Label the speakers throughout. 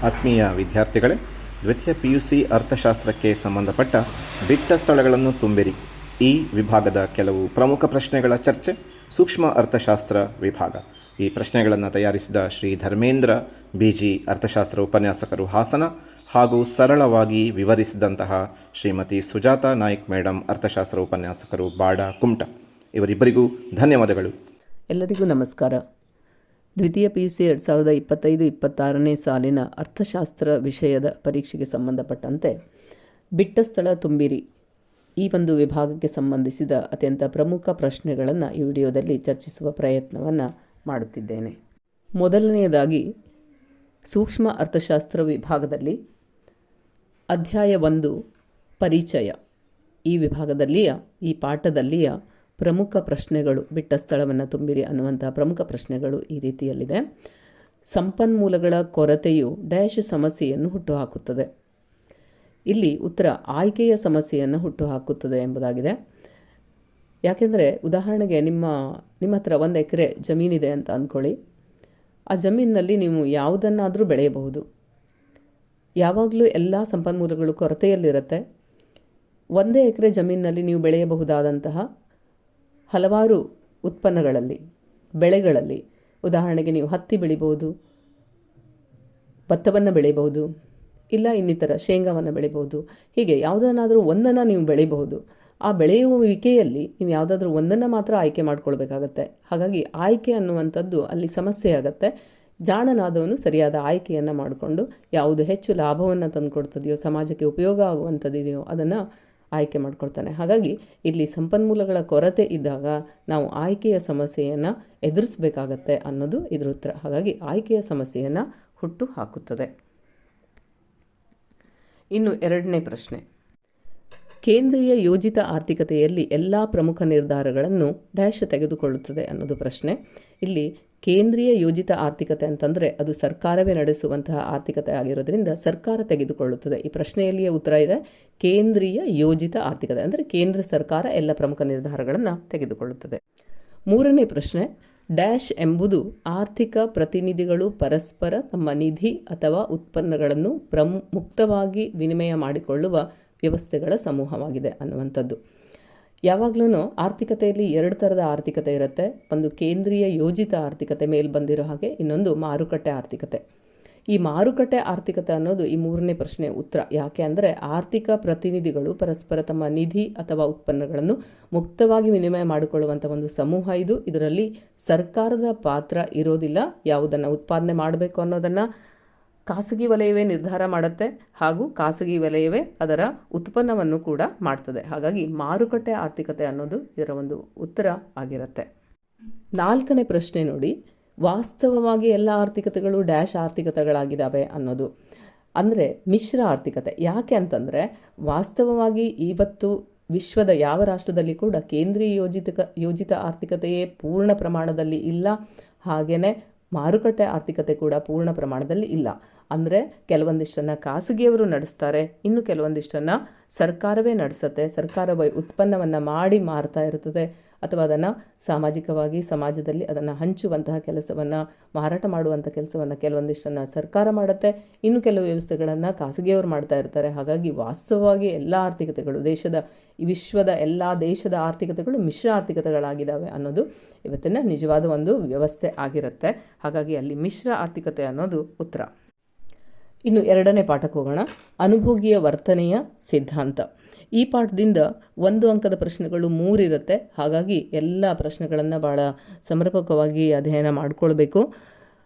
Speaker 1: ಆತ್ಮೀಯ ವಿದ್ಯಾರ್ಥಿಗಳೇ, ದ್ವಿತೀಯ PUC ಅರ್ಥಶಾಸ್ತ್ರಕ್ಕೆ ಸಂಬಂಧಪಟ್ಟ ಬಿಟ್ಟ ಸ್ಥಳಗಳನ್ನು ತುಂಬಿರಿ. ಈ ವಿಭಾಗದ ಕೆಲವು ಪ್ರಮುಖ ಪ್ರಶ್ನೆಗಳ ಚರ್ಚೆ. ಸೂಕ್ಷ್ಮ ಅರ್ಥಶಾಸ್ತ್ರ ವಿಭಾಗ. ಈ ಪ್ರಶ್ನೆಗಳನ್ನು ತಯಾರಿಸಿದ ಶ್ರೀ ಧರ್ಮೇಂದ್ರ BG ಅರ್ಥಶಾಸ್ತ್ರ ಉಪನ್ಯಾಸಕರು ಹಾಸನ ಹಾಗೂ ಸರಳವಾಗಿ ವಿವರಿಸಿದಂತಹ ಶ್ರೀಮತಿ ಸುಜಾತಾ ನಾಯ್ಕ್ ಮೇಡಮ್ ಅರ್ಥಶಾಸ್ತ್ರ ಉಪನ್ಯಾಸಕರು ಬಾಡ ಕುಮಟ. ಇವರಿಬ್ಬರಿಗೂ ಧನ್ಯವಾದಗಳು.
Speaker 2: ಎಲ್ಲರಿಗೂ ನಮಸ್ಕಾರ. ದ್ವಿತೀಯ PUC 2025-26ನೇ ಸಾಲಿನ ಅರ್ಥಶಾಸ್ತ್ರ ವಿಷಯದ ಪರೀಕ್ಷೆಗೆ ಸಂಬಂಧಪಟ್ಟಂತೆ ಬಿಟ್ಟ ಸ್ಥಳ ತುಂಬಿರಿ ಈ ಒಂದು ವಿಭಾಗಕ್ಕೆ ಸಂಬಂಧಿಸಿದ ಅತ್ಯಂತ ಪ್ರಮುಖ ಪ್ರಶ್ನೆಗಳನ್ನು ಈ ವಿಡಿಯೋದಲ್ಲಿ ಚರ್ಚಿಸುವ ಪ್ರಯತ್ನವನ್ನು ಮಾಡುತ್ತಿದ್ದೇನೆ. ಮೊದಲನೆಯದಾಗಿ ಸೂಕ್ಷ್ಮ ಅರ್ಥಶಾಸ್ತ್ರ ವಿಭಾಗದಲ್ಲಿ ಅಧ್ಯಾಯ 1 ಪರಿಚಯ ಈ ವಿಭಾಗದಲ್ಲಿಯ ಈ ಪಾಠದಲ್ಲಿಯ ಪ್ರಮುಖ ಪ್ರಶ್ನೆಗಳು, ಬಿಟ್ಟ ಸ್ಥಳವನ್ನು ತುಂಬಿರಿ ಅನ್ನುವಂಥ ಪ್ರಮುಖ ಪ್ರಶ್ನೆಗಳು ಈ ರೀತಿಯಲ್ಲಿದೆ. ಸಂಪನ್ಮೂಲಗಳ ಕೊರತೆಯು ಡ್ಯಾಶ್ ಸಮಸ್ಯೆಯನ್ನು ಹುಟ್ಟುಹಾಕುತ್ತದೆ. ಇಲ್ಲಿ ಉತ್ತರ ಆಯ್ಕೆಯ ಸಮಸ್ಯೆಯನ್ನು ಹುಟ್ಟುಹಾಕುತ್ತದೆ ಎಂಬುದಾಗಿದೆ. ಯಾಕೆಂದರೆ ಉದಾಹರಣೆಗೆ ನಿಮ್ಮ ಹತ್ರ 1 ಎಕರೆ ಜಮೀನಿದೆ ಅಂತ ಅಂದ್ಕೊಳ್ಳಿ. ಆ ಜಮೀನಿನಲ್ಲಿ ನೀವು ಯಾವುದನ್ನಾದರೂ ಬೆಳೆಯಬಹುದು. ಯಾವಾಗಲೂ ಎಲ್ಲ ಸಂಪನ್ಮೂಲಗಳು ಕೊರತೆಯಲ್ಲಿರುತ್ತೆ. 1 ಎಕರೆ ಜಮೀನಿನಲ್ಲಿ ನೀವು ಬೆಳೆಯಬಹುದಾದಂತಹ ಹಲವಾರು ಉತ್ಪನ್ನಗಳಲ್ಲಿ, ಬೆಳೆಗಳಲ್ಲಿ, ಉದಾಹರಣೆಗೆ ನೀವು ಹತ್ತಿ ಬೆಳಿಬೋದು, ಭತ್ತವನ್ನು ಬೆಳೆಯಬಹುದು, ಇಲ್ಲ ಇನ್ನಿತರ ಶೇಂಗಾವನ್ನು ಬೆಳಿಬೋದು. ಹೀಗೆ ಯಾವುದನ್ನಾದರೂ ಒಂದನ್ನು ನೀವು ಬೆಳೆಯಬಹುದು. ಆ ಬೆಳೆಯುವಿಕೆಯಲ್ಲಿ ನೀವು ಯಾವುದಾದ್ರೂ ಒಂದನ್ನು ಮಾತ್ರ ಆಯ್ಕೆ ಮಾಡ್ಕೊಳ್ಬೇಕಾಗತ್ತೆ. ಹಾಗಾಗಿ ಆಯ್ಕೆ ಅನ್ನುವಂಥದ್ದು ಅಲ್ಲಿ ಸಮಸ್ಯೆ ಆಗುತ್ತೆ. ಜಾಣನಾದವನು ಸರಿಯಾದ ಆಯ್ಕೆಯನ್ನು ಮಾಡಿಕೊಂಡು ಯಾವುದು ಹೆಚ್ಚು ಲಾಭವನ್ನು ತಂದುಕೊಡ್ತದೆಯೋ, ಸಮಾಜಕ್ಕೆ ಉಪಯೋಗ ಆಗುವಂಥದ್ದಿದೆಯೋ ಅದನ್ನು ಆಯ್ಕೆ ಮಾಡ್ಕೊಳ್ತಾನೆ. ಹಾಗಾಗಿ ಇಲ್ಲಿ ಸಂಪನ್ಮೂಲಗಳ ಕೊರತೆ ಇದ್ದಾಗ ನಾವು ಆಯ್ಕೆಯ ಸಮಸ್ಯೆಯನ್ನು ಎದುರಿಸಬೇಕಾಗತ್ತೆ ಅನ್ನೋದು ಇದರ ಉತ್ತರ. ಹಾಗಾಗಿ ಆಯ್ಕೆಯ ಸಮಸ್ಯೆಯನ್ನು ಹುಟ್ಟು ಹಾಕುತ್ತದೆ. ಇನ್ನು 2ನೇ ಪ್ರಶ್ನೆ, ಕೇಂದ್ರೀಯ ಯೋಜಿತ ಆರ್ಥಿಕತೆಯಲ್ಲಿ ಎಲ್ಲ ಪ್ರಮುಖ ನಿರ್ಧಾರಗಳನ್ನು ಡ್ಯಾಶ್ ತೆಗೆದುಕೊಳ್ಳುತ್ತದೆ ಅನ್ನೋದು ಪ್ರಶ್ನೆ. ಇಲ್ಲಿ ಕೇಂದ್ರೀಯ ಯೋಜಿತ ಆರ್ಥಿಕತೆ ಅಂತಂದರೆ ಅದು ಸರ್ಕಾರವೇ ನಡೆಸುವಂತಹ ಆರ್ಥಿಕತೆ ಆಗಿರೋದ್ರಿಂದ ಸರ್ಕಾರ ತೆಗೆದುಕೊಳ್ಳುತ್ತದೆ. ಈ ಪ್ರಶ್ನೆಯಲ್ಲಿಯೇ ಉತ್ತರ ಇದೆ, ಕೇಂದ್ರೀಯ ಯೋಜಿತ ಆರ್ಥಿಕತೆ ಅಂದರೆ ಕೇಂದ್ರ ಸರ್ಕಾರ ಎಲ್ಲ ಪ್ರಮುಖ ನಿರ್ಧಾರಗಳನ್ನು ತೆಗೆದುಕೊಳ್ಳುತ್ತದೆ. 3ನೇ ಪ್ರಶ್ನೆ, ಡ್ಯಾಶ್ ಎಂಬುದು ಆರ್ಥಿಕ ಪ್ರತಿನಿಧಿಗಳು ಪರಸ್ಪರ ತಮ್ಮ ನಿಧಿ ಅಥವಾ ಉತ್ಪನ್ನಗಳನ್ನು ಮುಕ್ತವಾಗಿ ವಿನಿಮಯ ಮಾಡಿಕೊಳ್ಳುವ ವ್ಯವಸ್ಥೆಗಳ ಸಮೂಹವಾಗಿದೆ ಅನ್ನುವಂಥದ್ದು. ಯಾವಾಗಲೂ ಆರ್ಥಿಕತೆಯಲ್ಲಿ 2 ಥರದ ಆರ್ಥಿಕತೆ ಇರುತ್ತೆ. ಒಂದು ಕೇಂದ್ರೀಯ ಯೋಜಿತ ಆರ್ಥಿಕತೆ ಮೇಲೆ ಬಂದಿರೋ ಹಾಗೆ, ಇನ್ನೊಂದು ಮಾರುಕಟ್ಟೆ ಆರ್ಥಿಕತೆ. ಈ ಮಾರುಕಟ್ಟೆ ಆರ್ಥಿಕತೆ ಅನ್ನೋದು ಈ 3ನೇ ಪ್ರಶ್ನೆ ಉತ್ತರ. ಯಾಕೆ ಅಂದರೆ ಆರ್ಥಿಕ ಪ್ರತಿನಿಧಿಗಳು ಪರಸ್ಪರ ತಮ್ಮ ನಿಧಿ ಅಥವಾ ಉತ್ಪನ್ನಗಳನ್ನು ಮುಕ್ತವಾಗಿ ವಿನಿಮಯ ಮಾಡಿಕೊಳ್ಳುವಂಥ ಒಂದು ಸಮೂಹ ಇದು. ಇದರಲ್ಲಿ ಸರ್ಕಾರದ ಪಾತ್ರ ಇರೋದಿಲ್ಲ. ಯಾವುದನ್ನು ಉತ್ಪಾದನೆ ಮಾಡಬೇಕು ಅನ್ನೋದನ್ನು ಖಾಸಗಿ ವಲಯವೇ ನಿರ್ಧಾರ ಮಾಡುತ್ತೆ ಹಾಗೂ ಖಾಸಗಿ ವಲಯವೇ ಅದರ ಉತ್ಪನ್ನವನ್ನು ಕೂಡ ಮಾಡ್ತದೆ. ಹಾಗಾಗಿ ಮಾರುಕಟ್ಟೆ ಆರ್ಥಿಕತೆ ಅನ್ನೋದು ಇದರ ಒಂದು ಉತ್ತರ ಆಗಿರುತ್ತೆ. 4ನೇ ಪ್ರಶ್ನೆ ನೋಡಿ, ವಾಸ್ತವವಾಗಿ ಎಲ್ಲ ಆರ್ಥಿಕತೆಗಳು ಡ್ಯಾಶ್ ಆರ್ಥಿಕತೆಗಳಾಗಿದ್ದಾವೆ ಅನ್ನೋದು. ಅಂದರೆ ಮಿಶ್ರ ಆರ್ಥಿಕತೆ. ಯಾಕೆ ಅಂತಂದರೆ ವಾಸ್ತವವಾಗಿ ಇವತ್ತು ವಿಶ್ವದ ಯಾವ ರಾಷ್ಟ್ರದಲ್ಲಿ ಕೂಡ ಕೇಂದ್ರೀಯ ಯೋಜಿತ ಆರ್ಥಿಕತೆಯೇ ಪೂರ್ಣ ಪ್ರಮಾಣದಲ್ಲಿ ಇಲ್ಲ. ಹಾಗೆಯೇ ಮಾರುಕಟ್ಟೆ ಆರ್ಥಿಕತೆ ಕೂಡ ಪೂರ್ಣ ಪ್ರಮಾಣದಲ್ಲಿ ಇಲ್ಲ. ಅಂದರೆ ಕೆಲವೊಂದಿಷ್ಟನ್ನು ಖಾಸಗಿಯವರು ನಡೆಸ್ತಾರೆ, ಇನ್ನು ಕೆಲವೊಂದಿಷ್ಟನ್ನು ಸರ್ಕಾರವೇ ನಡೆಸುತ್ತೆ. ಸರ್ಕಾರ ಉತ್ಪನ್ನವನ್ನು ಮಾಡಿ ಮಾರ್ತಾ ಇರ್ತದೆ ಅಥವಾ ಅದನ್ನು ಸಾಮಾಜಿಕವಾಗಿ ಸಮಾಜದಲ್ಲಿ ಅದನ್ನು ಹಂಚುವಂತಹ ಕೆಲಸವನ್ನು, ಮಾರಾಟ ಮಾಡುವಂಥ ಕೆಲಸವನ್ನು ಕೆಲವೊಂದಿಷ್ಟನ್ನು ಸರ್ಕಾರ ಮಾಡುತ್ತೆ, ಇನ್ನು ಕೆಲವು ವ್ಯವಸ್ಥೆಗಳನ್ನು ಖಾಸಗಿಯವರು ಮಾಡ್ತಾ ಇರ್ತಾರೆ. ಹಾಗಾಗಿ ವಾಸ್ತವವಾಗಿ ಎಲ್ಲ ಆರ್ಥಿಕತೆಗಳು ವಿಶ್ವದ ಎಲ್ಲ ದೇಶದ ಆರ್ಥಿಕತೆಗಳು ಮಿಶ್ರ ಆರ್ಥಿಕತೆಗಳಾಗಿದ್ದಾವೆ ಅನ್ನೋದು ಇವತ್ತಿನ ನಿಜವಾದ ಒಂದು ವ್ಯವಸ್ಥೆ ಆಗಿರುತ್ತೆ. ಹಾಗಾಗಿ ಅಲ್ಲಿ ಮಿಶ್ರ ಆರ್ಥಿಕತೆ ಅನ್ನೋದು ಉತ್ತರ. ಇನ್ನು 2ನೇ ಪಾಠಕ್ಕೆ ಹೋಗೋಣ, ಅನುಭೋಗಿಯ ವರ್ತನೆಯ ಸಿದ್ಧಾಂತ. ಈ ಪಾಠದಿಂದ 1 ಅಂಕದ ಪ್ರಶ್ನೆಗಳು 3 ಇರುತ್ತೆ. ಹಾಗಾಗಿ ಎಲ್ಲ ಪ್ರಶ್ನೆಗಳನ್ನು ಭಾಳ ಸಮರ್ಪಕವಾಗಿ ಅಧ್ಯಯನ ಮಾಡಿಕೊಳ್ಬೇಕು.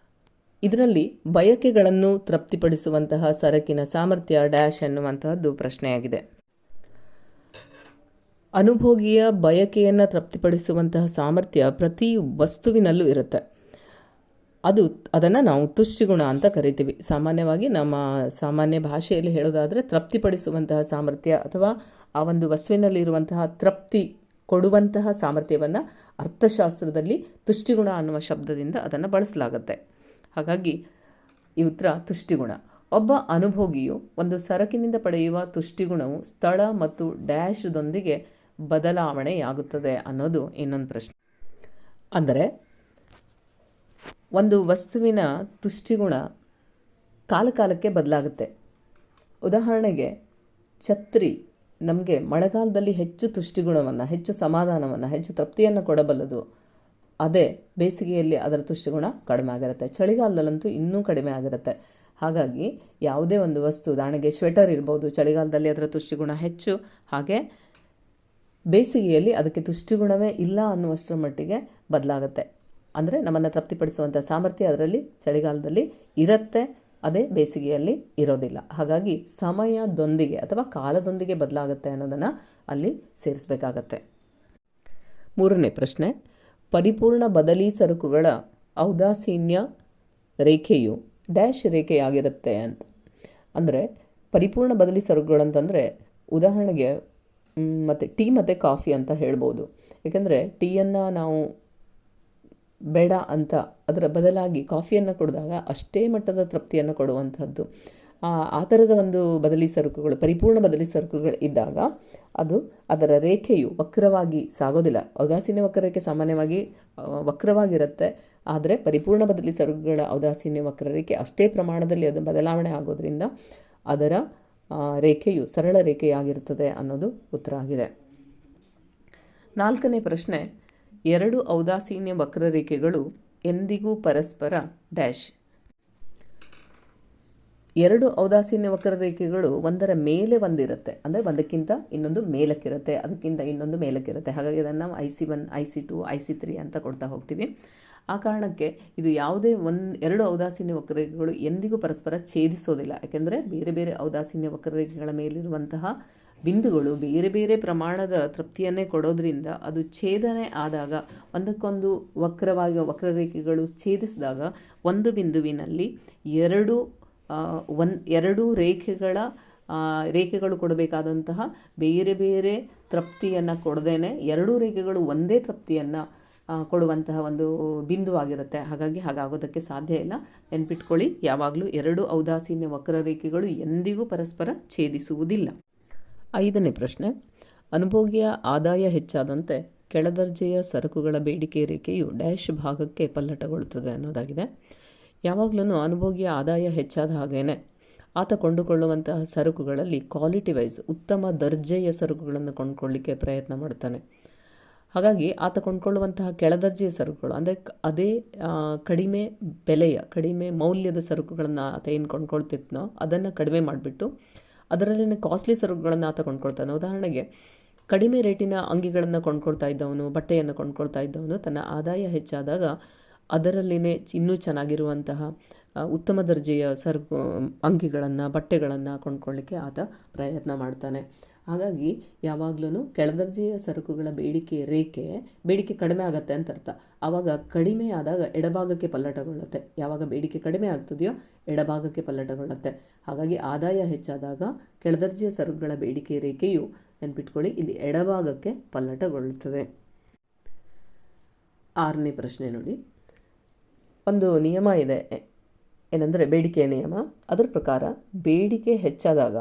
Speaker 2: ಇದರಲ್ಲಿ ಬಯಕೆಗಳನ್ನು ತೃಪ್ತಿಪಡಿಸುವಂತಹ ಸರಕಿನ ಸಾಮರ್ಥ್ಯ ಡ್ಯಾಶ್ ಎನ್ನುವಂತಹದ್ದು ಪ್ರಶ್ನೆಯಾಗಿದೆ. ಅನುಭೋಗಿಯ ಬಯಕೆಯನ್ನು ತೃಪ್ತಿಪಡಿಸುವಂತಹ ಸಾಮರ್ಥ್ಯ ಪ್ರತಿ ವಸ್ತುವಿನಲ್ಲೂ ಇರುತ್ತೆ. ಅದನ್ನು ನಾವು ತುಷ್ಟಿಗುಣ ಅಂತ ಕರಿತೀವಿ. ಸಾಮಾನ್ಯವಾಗಿ ನಮ್ಮ ಸಾಮಾನ್ಯ ಭಾಷೆಯಲ್ಲಿ ಹೇಳೋದಾದರೆ ತೃಪ್ತಿಪಡಿಸುವಂತಹ ಸಾಮರ್ಥ್ಯ ಅಥವಾ ಆ ಒಂದು ವಸ್ತುವಿನಲ್ಲಿರುವಂತಹ ತೃಪ್ತಿ ಕೊಡುವಂತಹ ಸಾಮರ್ಥ್ಯವನ್ನು ಅರ್ಥಶಾಸ್ತ್ರದಲ್ಲಿ ತುಷ್ಟಿಗುಣ ಅನ್ನುವ ಶಬ್ದದಿಂದ ಅದನ್ನು ಬಳಸಲಾಗುತ್ತೆ. ಹಾಗಾಗಿ ಈ ಉತ್ತರ ತುಷ್ಟಿಗುಣ. ಒಬ್ಬ ಅನುಭೋಗಿಯು ಒಂದು ಸರಕಿನಿಂದ ಪಡೆಯುವ ತುಷ್ಟಿಗುಣವು ಸ್ಥಳ ಮತ್ತು ಡ್ಯಾಶ್ದೊಂದಿಗೆ ಬದಲಾವಣೆಯಾಗುತ್ತದೆ ಅನ್ನೋದು ಇನ್ನೊಂದು ಪ್ರಶ್ನೆ. ಅಂದರೆ ಒಂದು ವಸ್ತುವಿನ ತುಷ್ಟಿಗುಣ ಕಾಲಕ್ಕೆ ಬದಲಾಗುತ್ತೆ. ಉದಾಹರಣೆಗೆ ಛತ್ರಿ ನಮಗೆ ಮಳೆಗಾಲದಲ್ಲಿ ಹೆಚ್ಚು ತುಷ್ಟಿಗುಣವನ್ನು, ಹೆಚ್ಚು ಸಮಾಧಾನವನ್ನು, ಹೆಚ್ಚು ತೃಪ್ತಿಯನ್ನು ಕೊಡಬಲ್ಲದು. ಅದೇ ಬೇಸಿಗೆಯಲ್ಲಿ ಅದರ ತುಷ್ಟಿಗುಣ ಕಡಿಮೆ ಆಗಿರುತ್ತೆ. ಚಳಿಗಾಲದಲ್ಲಂತೂ ಇನ್ನೂ ಕಡಿಮೆ ಆಗಿರುತ್ತೆ. ಹಾಗಾಗಿ ಯಾವುದೇ ಒಂದು ವಸ್ತು, ಉದಾಹರಣೆಗೆ ಸ್ವೆಟರ್ ಇರ್ಬೋದು, ಚಳಿಗಾಲದಲ್ಲಿ ಅದರ ತುಷ್ಟಿಗುಣ ಹೆಚ್ಚು, ಹಾಗೆ ಬೇಸಿಗೆಯಲ್ಲಿ ಅದಕ್ಕೆ ತುಷ್ಟಿಗುಣವೇ ಇಲ್ಲ ಅನ್ನುವಷ್ಟರ ಮಟ್ಟಿಗೆ ಬದಲಾಗುತ್ತೆ. ಅಂದರೆ ನಮ್ಮನ್ನು ತೃಪ್ತಿಪಡಿಸುವಂಥ ಸಾಮರ್ಥ್ಯ ಅದರಲ್ಲಿ ಚಳಿಗಾಲದಲ್ಲಿ ಇರುತ್ತೆ, ಅದೇ ಬೇಸಿಗೆಯಲ್ಲಿ ಇರೋದಿಲ್ಲ. ಹಾಗಾಗಿ ಸಮಯದೊಂದಿಗೆ ಅಥವಾ ಕಾಲದೊಂದಿಗೆ ಬದಲಾಗುತ್ತೆ ಅನ್ನೋದನ್ನು ಅಲ್ಲಿ ಸೇರಿಸಬೇಕಾಗತ್ತೆ. ಮೂರನೇ ಪ್ರಶ್ನೆ, ಪರಿಪೂರ್ಣ ಬದಲಿ ಸರಕುಗಳ ಔದಾಸೀನ್ಯ ರೇಖೆಯು ಡ್ಯಾಶ್ ರೇಖೆಯಾಗಿರುತ್ತೆ ಅಂತ. ಅಂದರೆ ಪರಿಪೂರ್ಣ ಬದಲಿ ಸರಕುಗಳಂತಂದರೆ ಉದಾಹರಣೆಗೆ ಮತ್ತು ಟೀ ಮತ್ತು ಕಾಫಿ ಅಂತ ಹೇಳ್ಬೋದು. ಏಕೆಂದರೆ ಟೀಯನ್ನು ನಾವು ಬೇಡ ಅಂತ ಅದರ ಬದಲಾಗಿ ಕಾಫಿಯನ್ನು ಕುಡಿದಾಗ ಅಷ್ಟೇ ಮಟ್ಟದ ತೃಪ್ತಿಯನ್ನು ಕೊಡುವಂಥದ್ದು. ಆ ಥರದ ಒಂದು ಬದಲಿ ಸರಕುಗಳು, ಪರಿಪೂರ್ಣ ಬದಲಿ ಸರಕುಗಳು ಇದ್ದಾಗ ಅದು ಅದರ ರೇಖೆಯು ವಕ್ರವಾಗಿ ಸಾಗೋದಿಲ್ಲ. ಔದಾಸೀನ್ಯ ವಕ್ರರೇಖೆ ಸಾಮಾನ್ಯವಾಗಿ ವಕ್ರವಾಗಿರುತ್ತೆ. ಆದರೆ ಪರಿಪೂರ್ಣ ಬದಲಿ ಸರಕುಗಳ ಔದಾಸೀನ್ಯ ವಕ್ರರೇಖೆ ಅಷ್ಟೇ ಪ್ರಮಾಣದಲ್ಲಿ ಅದು ಬದಲಾವಣೆ ಆಗೋದ್ರಿಂದ ಅದರ ರೇಖೆಯು ಸರಳ ರೇಖೆಯಾಗಿರುತ್ತದೆ ಅನ್ನೋದು ಉತ್ತರ ಆಗಿದೆ. ನಾಲ್ಕನೇ ಪ್ರಶ್ನೆ, ಎರಡು ಔದಾಸೀನ್ಯ ವಕ್ರರೇಖೆಗಳು ಎಂದಿಗೂ ಪರಸ್ಪರ ಡ್ಯಾಶ್. ಎರಡು ಔದಾಸೀನ್ಯ ವಕ್ರರೇಖೆಗಳು ಒಂದರ ಮೇಲೆ ಒಂದಿರುತ್ತೆ, ಅಂದರೆ ಒಂದಕ್ಕಿಂತ ಇನ್ನೊಂದು ಮೇಲಕ್ಕಿರುತ್ತೆ, ಅದಕ್ಕಿಂತ ಇನ್ನೊಂದು ಮೇಲಕ್ಕಿರುತ್ತೆ. ಹಾಗಾಗಿ ಅದನ್ನು ನಾವು IC1, IC2, IC3 ಅಂತ ಕೊಡ್ತಾ ಹೋಗ್ತೀವಿ. ಆ ಕಾರಣಕ್ಕೆ ಇದು ಯಾವುದೇ ಎರಡು ಔದಾಸೀನ್ಯ ವಕ್ರರೇಖೆಗಳು ಎಂದಿಗೂ ಪರಸ್ಪರ ಛೇದಿಸೋದಿಲ್ಲ. ಯಾಕೆಂದರೆ ಬೇರೆ ಬೇರೆ ಔದಾಸೀನ್ಯ ವಕ್ರರೇಖೆಗಳ ಮೇಲಿರುವಂತಹ ಬಿಂದುಗಳು ಬೇರೆ ಬೇರೆ ಪ್ರಮಾಣದ ತೃಪ್ತಿಯನ್ನೇ ಕೊಡೋದ್ರಿಂದ ಅದು ಛೇದನೆ ಆದಾಗ, ಒಂದಕ್ಕೊಂದು ವಕ್ರರೇಖೆಗಳು ಛೇದಿಸಿದಾಗ ಒಂದು ಬಿಂದುವಿನಲ್ಲಿ ಎರಡು ರೇಖೆಗಳು ಕೊಡಬೇಕಾದಂತಹ ಬೇರೆ ಬೇರೆ ತೃಪ್ತಿಯನ್ನು ಕೊಡದೇನೆ ಎರಡೂ ರೇಖೆಗಳು ಒಂದೇ ತೃಪ್ತಿಯನ್ನು ಕೊಡುವಂತಹ ಒಂದು ಬಿಂದುವಾಗಿರುತ್ತೆ. ಹಾಗಾಗಿ ಹಾಗಾಗೋದಕ್ಕೆ ಸಾಧ್ಯ ಇಲ್ಲ. ನೆನ್ಪಿಟ್ಕೊಳ್ಳಿ, ಯಾವಾಗಲೂ ಎರಡು ಔದಾಸೀನ್ಯ ವಕ್ರರೇಖೆಗಳು ಎಂದಿಗೂ ಪರಸ್ಪರ ಛೇದಿಸುವುದಿಲ್ಲ. ಐದನೇ ಪ್ರಶ್ನೆ, ಅನುಭೋಗ್ಯ ಆದಾಯ ಹೆಚ್ಚಾದಂತೆ ಕೆಳದರ್ಜೆಯ ಸರಕುಗಳ ಬೇಡಿಕೆ ರೇಖೆಯು ಡ್ಯಾಶ್ ಭಾಗಕ್ಕೆ ಪಲ್ಲಟಗೊಳ್ಳುತ್ತದೆ ಅನ್ನೋದಾಗಿದೆ. ಯಾವಾಗಲೂ ಅನುಭೋಗ್ಯ ಆದಾಯ ಹೆಚ್ಚಾದ ಹಾಗೇನೆ ಆತ ಕೊಂಡುಕೊಳ್ಳುವಂತಹ ಸರಕುಗಳಲ್ಲಿ ಕ್ವಾಲಿಟಿ ವೈಸ್ ಉತ್ತಮ ದರ್ಜೆಯ ಸರಕುಗಳನ್ನು ಕೊಂಡುಕೊಳ್ಳಿಕ್ಕೆ ಪ್ರಯತ್ನ ಮಾಡ್ತಾನೆ. ಹಾಗಾಗಿ ಆತ ಕೊಂಡುಕೊಳ್ಳುವಂತಹ ಕೆಳದರ್ಜೆಯ ಸರಕುಗಳು, ಅಂದರೆ ಅದೇ ಕಡಿಮೆ ಬೆಲೆಯ, ಕಡಿಮೆ ಮೌಲ್ಯದ ಸರಕುಗಳನ್ನು ಆತ ಏನು ಕೊಂಡ್ಕೊಳ್ತಿದ್ನೋ ಅದನ್ನು ಕಡಿಮೆ ಮಾಡಿಬಿಟ್ಟು ಅದರಲ್ಲಿನ ಕಾಸ್ಟ್ಲಿ ಸರಕುಗಳನ್ನು ಆತ ಕೊಂಡ್ಕೊಳ್ತಾನೆ. ಉದಾಹರಣೆಗೆ ಕಡಿಮೆ ರೇಟಿನ ಅಂಗಿಗಳನ್ನು ಕೊಂಡ್ಕೊಳ್ತಾ ಇದ್ದವನು, ಬಟ್ಟೆಯನ್ನು ಕೊಂಡ್ಕೊಳ್ತಾ ಇದ್ದವನು ತನ್ನ ಆದಾಯ ಹೆಚ್ಚಾದಾಗ ಅದರಲ್ಲಿನೇ ಇನ್ನೂ ಚೆನ್ನಾಗಿರುವಂತಹ ಉತ್ತಮ ದರ್ಜೆಯ ಅಂಗಿಗಳನ್ನು, ಬಟ್ಟೆಗಳನ್ನು ಕೊಂಡ್ಕೊಳ್ಳಿಕ್ಕೆ ಆತ ಪ್ರಯತ್ನ ಮಾಡ್ತಾನೆ. ಹಾಗಾಗಿ ಯಾವಾಗಲೂ ಕೆಳದರ್ಜೆಯ ಸರಕುಗಳ ಬೇಡಿಕೆ ಕಡಿಮೆ ಆಗುತ್ತೆ ಅಂತ ಅರ್ಥ. ಆವಾಗ ಕಡಿಮೆ ಆದಾಗ ಎಡಭಾಗಕ್ಕೆ ಪಲ್ಲಟಗೊಳ್ಳುತ್ತೆ. ಯಾವಾಗ ಬೇಡಿಕೆ ಕಡಿಮೆ ಆಗ್ತದೆಯೋ ಎಡಭಾಗಕ್ಕೆ ಪಲ್ಲಟಗೊಳ್ಳುತ್ತೆ. ಹಾಗಾಗಿ ಆದಾಯ ಹೆಚ್ಚಾದಾಗ ಕೆಳದರ್ಜೆಯ ಸರಕುಗಳ ಬೇಡಿಕೆ ರೇಖೆಯು, ನೆನ್ಪಿಟ್ಕೊಳ್ಳಿ, ಇಲ್ಲಿ ಎಡಭಾಗಕ್ಕೆ ಪಲ್ಲಟಗೊಳ್ಳುತ್ತದೆ. ಆರನೇ ಪ್ರಶ್ನೆ ನೋಡಿ, ಒಂದು ನಿಯಮ ಇದೆ, ಏನಂದರೆ ಬೇಡಿಕೆಯ ನಿಯಮ. ಅದರ ಪ್ರಕಾರ ಬೇಡಿಕೆ ಹೆಚ್ಚಾದಾಗ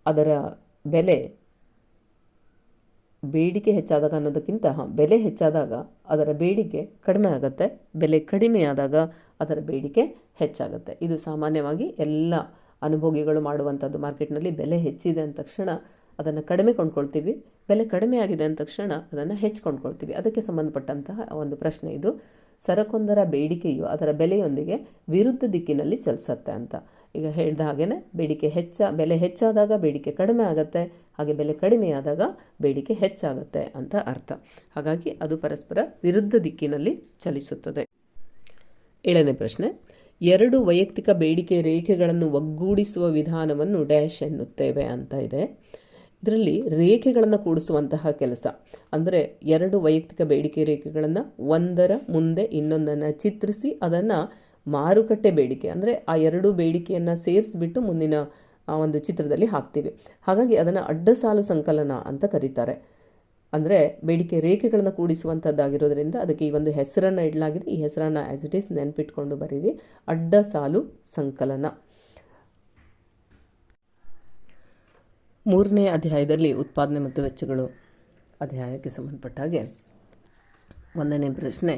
Speaker 2: ಅದರ ಬೇಡಿಕೆ ಹೆಚ್ಚಾದಾಗ ಅನ್ನೋದಕ್ಕಿಂತ ಬೆಲೆ ಹೆಚ್ಚಾದಾಗ ಅದರ ಬೇಡಿಕೆ ಕಡಿಮೆ ಆಗುತ್ತೆ, ಬೆಲೆ ಕಡಿಮೆಯಾದಾಗ ಅದರ ಬೇಡಿಕೆ ಹೆಚ್ಚಾಗುತ್ತೆ. ಇದು ಸಾಮಾನ್ಯವಾಗಿ ಎಲ್ಲ ಅನುಭೋಗಿಗಳು ಮಾಡುವಂಥದ್ದು. ಮಾರ್ಕೆಟ್ನಲ್ಲಿ ಬೆಲೆ ಹೆಚ್ಚಿದೆ ಅಂದ ತಕ್ಷಣ ಅದನ್ನು ಕಡಿಮೆ ಕೊಂಡ್ಕೊಳ್ತೀವಿ, ಬೆಲೆ ಕಡಿಮೆ ಆಗಿದೆ ಅಂದ ತಕ್ಷಣ ಅದನ್ನು ಹೆಚ್ಚು ಕೊಂಡ್ಕೊಳ್ತೀವಿ. ಅದಕ್ಕೆ ಸಂಬಂಧಪಟ್ಟಂತಹ ಒಂದು ಪ್ರಶ್ನೆ ಇದು. ಸರಕೊಂದರ ಬೇಡಿಕೆಯು ಅದರ ಬೆಲೆಯೊಂದಿಗೆ ವಿರುದ್ಧ ದಿಕ್ಕಿನಲ್ಲಿ ಚಲಿಸುತ್ತೆ ಅಂತ. ಈಗ ಹೇಳಿದ ಹಾಗೆಯೇ ಬೆಲೆ ಹೆಚ್ಚಾದಾಗ ಬೇಡಿಕೆ ಕಡಿಮೆ ಆಗುತ್ತೆ, ಹಾಗೆ ಬೆಲೆ ಕಡಿಮೆಯಾದಾಗ ಬೇಡಿಕೆ ಹೆಚ್ಚಾಗುತ್ತೆ ಅಂತ ಅರ್ಥ. ಹಾಗಾಗಿ ಅದು ಪರಸ್ಪರ ವಿರುದ್ಧ ದಿಕ್ಕಿನಲ್ಲಿ ಚಲಿಸುತ್ತದೆ. 7ನೇ ಪ್ರಶ್ನೆ, ಎರಡು ವೈಯಕ್ತಿಕ ಬೇಡಿಕೆ ರೇಖೆಗಳನ್ನು ಒಗ್ಗೂಡಿಸುವ ವಿಧಾನವನ್ನು ಡ್ಯಾಶ್ ಎನ್ನುತ್ತೇವೆ ಅಂತ ಇದೆ. ಇದರಲ್ಲಿ ರೇಖೆಗಳನ್ನು ಕೂಡಿಸುವಂತಹ ಕೆಲಸ, ಅಂದರೆ ಎರಡು ವೈಯಕ್ತಿಕ ಬೇಡಿಕೆ ರೇಖೆಗಳನ್ನು ಒಂದರ ಮುಂದೆ ಇನ್ನೊಂದನ್ನು ಚಿತ್ರಿಸಿ ಅದನ್ನು ಮಾರುಕಟ್ಟೆ ಬೇಡಿಕೆ, ಅಂದರೆ ಆ ಎರಡು ಬೇಡಿಕೆಯನ್ನು ಸೇರಿಸಿಬಿಟ್ಟು ಮುಂದಿನ ಒಂದು ಚಿತ್ರದಲ್ಲಿ ಹಾಕ್ತೀವಿ. ಹಾಗಾಗಿ ಅದನ್ನು ಅಡ್ಡಸಾಲು ಸಂಕಲನ ಅಂತ ಕರೀತಾರೆ. ಅಂದರೆ ಬೇಡಿಕೆ ರೇಖೆಗಳನ್ನು ಕೂಡಿಸುವಂಥದ್ದಾಗಿರೋದ್ರಿಂದ ಅದಕ್ಕೆ ಈ ಒಂದು ಹೆಸರನ್ನು ಇಡಲಾಗಿದೆ. ಈ ಹೆಸರನ್ನು ಆ್ಯಸ್ ಇಟ್ ಈಸ್ ನೆನಪಿಟ್ಕೊಂಡು ಬರೀರಿ, ಅಡ್ಡಸಾಲು ಸಂಕಲನ. 3ನೇ ಅಧ್ಯಾಯದಲ್ಲಿ ಉತ್ಪಾದನೆ ಮತ್ತು ವೆಚ್ಚಗಳು ಅಧ್ಯಾಯಕ್ಕೆ ಸಂಬಂಧಪಟ್ಟ ಹಾಗೆ 1ನೇ ಪ್ರಶ್ನೆ,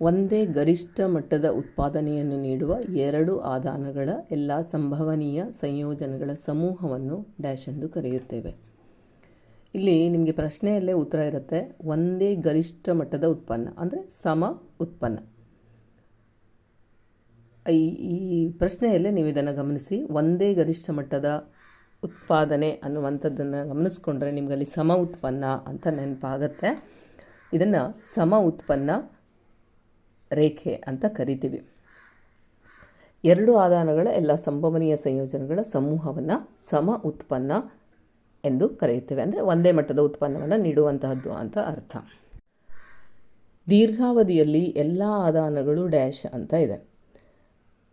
Speaker 2: ಒಂದೇ ಗರಿಷ್ಠ ಮಟ್ಟದ ಉತ್ಪಾದನೆಯನ್ನು ನೀಡುವ ಎರಡು ಆದಾನಗಳ ಎಲ್ಲ ಸಂಭವನೀಯ ಸಂಯೋಜನೆಗಳ ಸಮೂಹವನ್ನು ಡ್ಯಾಶ್ ಎಂದು ಕರೆಯುತ್ತೇವೆ. ಇಲ್ಲಿ ನಿಮಗೆ ಪ್ರಶ್ನೆಯಲ್ಲೇ ಉತ್ತರ ಇರುತ್ತೆ. ಒಂದೇ ಗರಿಷ್ಠ ಮಟ್ಟದ ಉತ್ಪನ್ನ ಅಂದರೆ ಸಮ ಉತ್ಪನ್ನ. ಈ ಪ್ರಶ್ನೆಯಲ್ಲೇ ನೀವು ಇದನ್ನು ಗಮನಿಸಿ. ಒಂದೇ ಗರಿಷ್ಠ ಮಟ್ಟದ ಉತ್ಪಾದನೆ ಅನ್ನುವಂಥದ್ದನ್ನು ಗಮನಿಸ್ಕೊಂಡ್ರೆ ನಿಮಗಲ್ಲಿ ಸಮ ಉತ್ಪನ್ನ ಅಂತ ನೆನಪಾಗತ್ತೆ. ಇದನ್ನು ಸಮ ಉತ್ಪನ್ನ ರೇಖೆ ಅಂತ ಕರಿತೀವಿ. ಎರಡು ಆದಾನಗಳ ಎಲ್ಲ ಸಂಭವನೀಯ ಸಂಯೋಜನೆಗಳ ಸಮೂಹವನ್ನು ಸಮ ಉತ್ಪನ್ನ ಎಂದು ಕರೆಯುತ್ತೇವೆ. ಅಂದರೆ ಒಂದೇ ಮಟ್ಟದ ಉತ್ಪನ್ನವನ್ನು ನೀಡುವಂತಹದ್ದು ಅಂತ ಅರ್ಥ. ದೀರ್ಘಾವಧಿಯಲ್ಲಿ ಎಲ್ಲ ಆದಾನಗಳು ಡ್ಯಾಶ್ ಅಂತ ಇದೆ.